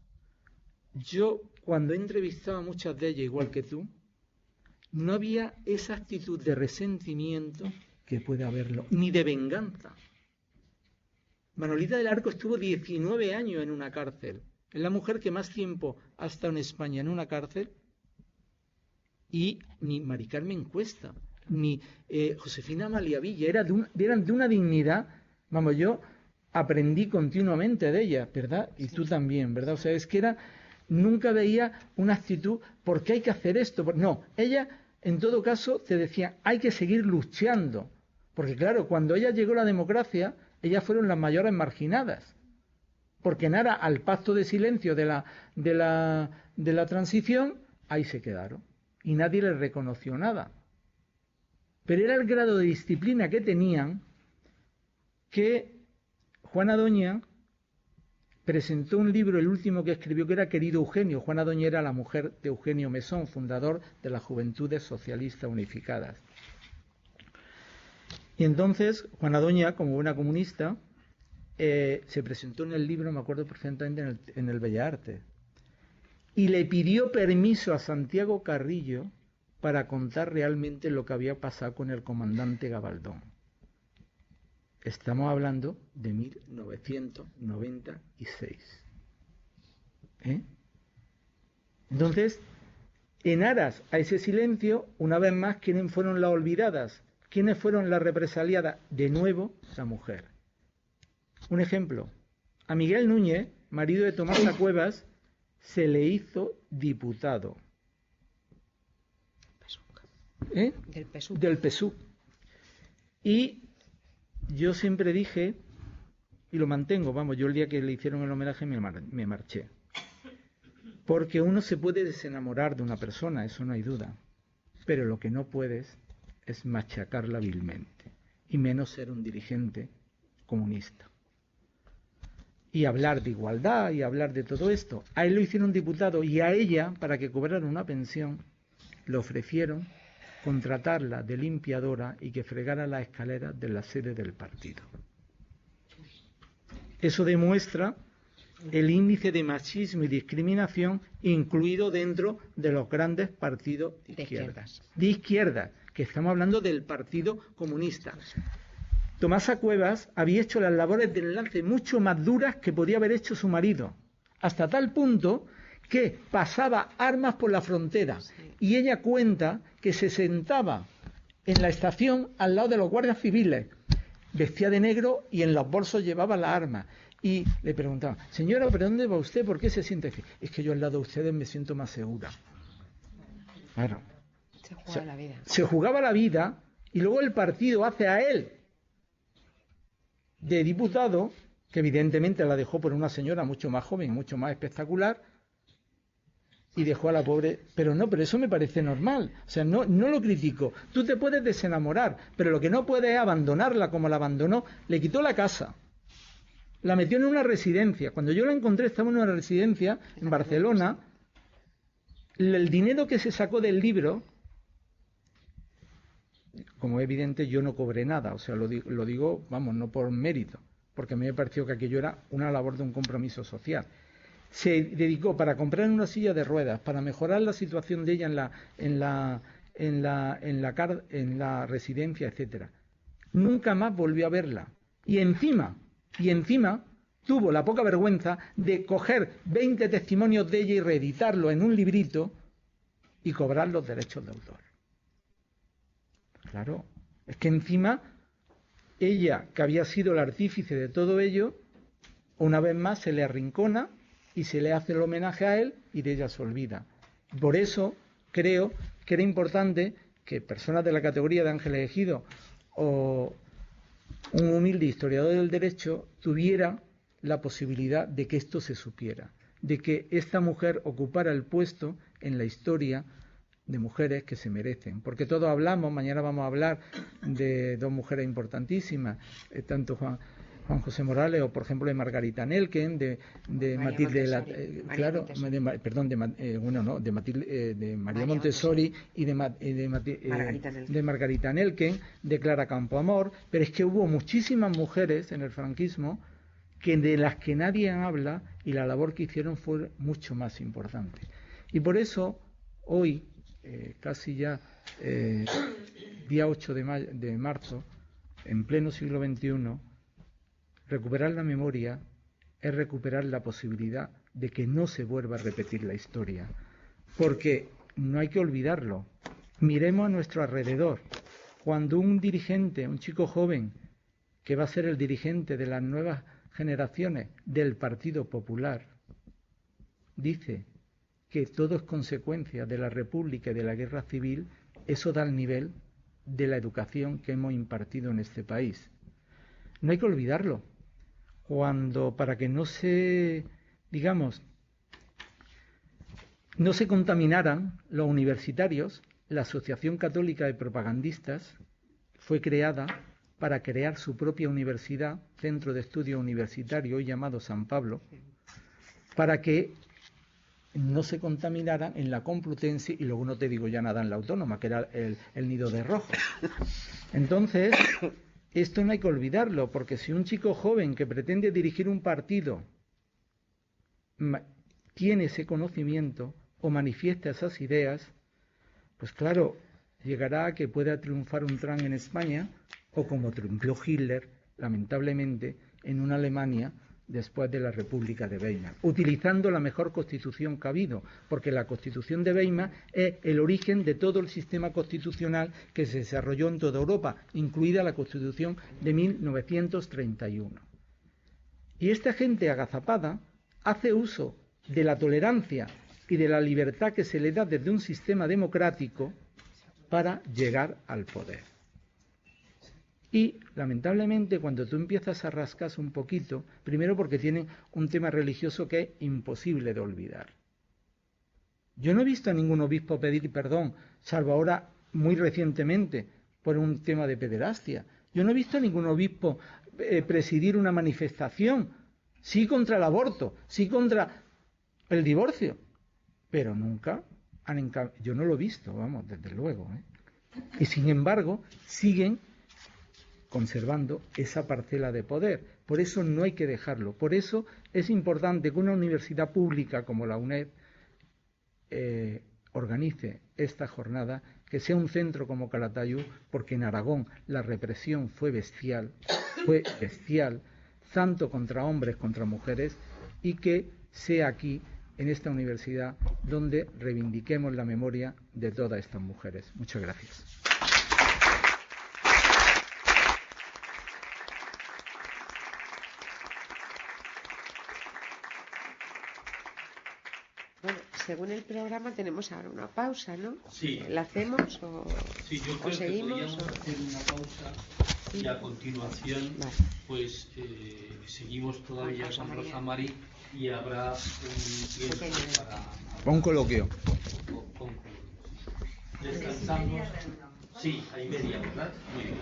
A: Yo, cuando he entrevistado a muchas de ellas, igual que tú, no había esa actitud de resentimiento que puede haberlo, ni de venganza. Manolita del Arco estuvo 19 años en una cárcel. Es la mujer que más tiempo ha estado en España en una cárcel. Y ni Mari Carmen Cuesta, ni Josefina Maliavilla, eran de una dignidad. Vamos, yo aprendí continuamente de ellas, ¿verdad? Y tú también, ¿verdad? O sea, es que nunca veía una actitud, ¿por qué hay que hacer esto? No, ella, en todo caso, te decía, hay que seguir luchando. Porque claro, cuando ella llegó la democracia, ellas fueron las mayores marginadas. Porque nada, al pacto de silencio de la transición, ahí se quedaron. Y nadie les reconoció nada. Pero era el grado de disciplina que tenían que Juana Doña presentó un libro, el último que escribió, que era Querido Eugenio. Juana Doña era la mujer de Eugenio Mesón, fundador de las Juventudes Socialistas Unificadas. Y entonces Juana Doña, como buena comunista, se presentó en el libro, me acuerdo perfectamente, en el Bellas Artes, y le pidió permiso a Santiago Carrillo para contar realmente lo que había pasado con el comandante Gabaldón. Estamos hablando de 1996. Entonces, en aras a ese silencio, una vez más, ¿quiénes fueron las olvidadas? ¿Quiénes fueron las represaliadas? De nuevo, la mujer. Un ejemplo. A Miguel Núñez, marido de Tomasa Cuevas, se le hizo diputado. Del PSUV. Y yo siempre dije, y lo mantengo, vamos, yo el día que le hicieron el homenaje me marché. Porque uno se puede desenamorar de una persona, eso no hay duda. Pero lo que no puedes es machacarla vilmente. Y menos ser un dirigente comunista. y hablar de igualdad y hablar de todo esto. A él lo hicieron diputado y a ella, para que cobrara una pensión, le ofrecieron contratarla de limpiadora y que fregara las escaleras de la sede del partido. Eso demuestra el índice de machismo y discriminación incluido dentro de los grandes partidos de izquierdas. De izquierda, que estamos hablando del Partido Comunista. Tomasa Cuevas había hecho las labores de enlace mucho más duras que podía haber hecho su marido, hasta tal punto que pasaba armas por la frontera. Y ella cuenta que se sentaba en la estación al lado de los guardias civiles, vestía de negro y en los bolsos llevaba las armas. Y le preguntaba, señora, ¿pero dónde va usted? ¿Por qué se siente así? Es que yo al lado de ustedes me siento más segura. Claro.
B: Se jugaba la vida.
A: Se jugaba la vida y luego el partido hace a él de diputado, que evidentemente la dejó por una señora mucho más joven, mucho más espectacular, y dejó a la pobre. Pero eso me parece normal. O sea, no lo critico. Tú te puedes desenamorar, pero lo que no puedes es abandonarla como la abandonó. Le quitó la casa. La metió en una residencia. Cuando yo la encontré, estaba en una residencia en Barcelona. El dinero que se sacó del libro, como es evidente, yo no cobré nada. O sea, lo digo, vamos, no por mérito, porque a mí me pareció que aquello era una labor de un compromiso social. Se dedicó para comprar una silla de ruedas, para mejorar la situación de ella en la residencia, etcétera. Nunca más volvió a verla. Y encima tuvo la poca vergüenza de coger 20 testimonios de ella y reeditarlo en un librito y cobrar los derechos de autor. Claro, es que encima ella, que había sido el artífice de todo ello, una vez más se le arrincona y se le hace el homenaje a él y de ella se olvida. Por eso creo que era importante que personas de la categoría de Ángeles Ejido o un humilde historiador del derecho tuviera la posibilidad de que esto se supiera, de que esta mujer ocupara el puesto en la historia de mujeres que se merecen. Porque todos hablamos, mañana vamos a hablar de dos mujeres importantísimas, tanto Juan José Morales o, por ejemplo, de Margarita Nelken, de Matilde, de María Montessori y de Margarita Nelken, de Clara Campoamor. Pero es que hubo muchísimas mujeres en el franquismo de las que nadie habla y la labor que hicieron fue mucho más importante. Y por eso hoy, casi ya día 8 de marzo, en pleno siglo XXI, recuperar la memoria es recuperar la posibilidad de que no se vuelva a repetir la historia, porque no hay que olvidarlo. Miremos a nuestro alrededor. Cuando un dirigente, un chico joven, que va a ser el dirigente de las nuevas generaciones del Partido Popular, dice que todo es consecuencia de la República y de la Guerra Civil, eso da el nivel de la educación que hemos impartido en este país. No hay que olvidarlo. Para que no se contaminaran los universitarios, la Asociación Católica de Propagandistas fue creada para crear su propia universidad, centro de estudio universitario, hoy llamado San Pablo, para que no se contaminaran en la Complutense y luego no te digo ya nada en la Autónoma, que era el nido de rojo. Entonces, esto no hay que olvidarlo, porque si un chico joven que pretende dirigir un partido tiene ese conocimiento o manifiesta esas ideas, pues claro, llegará a que pueda triunfar un Trump en España o como triunfó Hitler, lamentablemente, en una Alemania después de la República de Weimar, utilizando la mejor constitución que ha habido, porque la constitución de Weimar es el origen de todo el sistema constitucional que se desarrolló en toda Europa, incluida la constitución de 1931. Y esta gente agazapada hace uso de la tolerancia y de la libertad que se le da desde un sistema democrático para llegar al poder. Y, lamentablemente, cuando tú empiezas a rascarse un poquito, primero porque tienen un tema religioso que es imposible de olvidar. Yo no he visto a ningún obispo pedir perdón, salvo ahora muy recientemente, por un tema de pederastia. Yo no he visto a ningún obispo presidir una manifestación sí contra el aborto, sí contra el divorcio, pero nunca yo no lo he visto, vamos, desde luego, y sin embargo siguen conservando esa parcela de poder. Por eso no hay que dejarlo. Por eso es importante que una universidad pública como la UNED organice esta jornada, que sea un centro como Calatayud, porque en Aragón la represión fue bestial, tanto contra hombres, contra mujeres, y que sea aquí, en esta universidad, donde reivindiquemos la memoria de todas estas mujeres. Muchas gracias.
B: Bueno, según el programa tenemos ahora una pausa, ¿no?
C: Sí.
B: ¿La hacemos o,
C: sí, yo creo
B: seguimos?
C: Que podríamos hacer una pausa y a continuación pues seguimos todavía con Rosa María y habrá un tiempo para
A: un coloquio.
C: Descansamos. Sí, hay media, ¿verdad? Muy bien.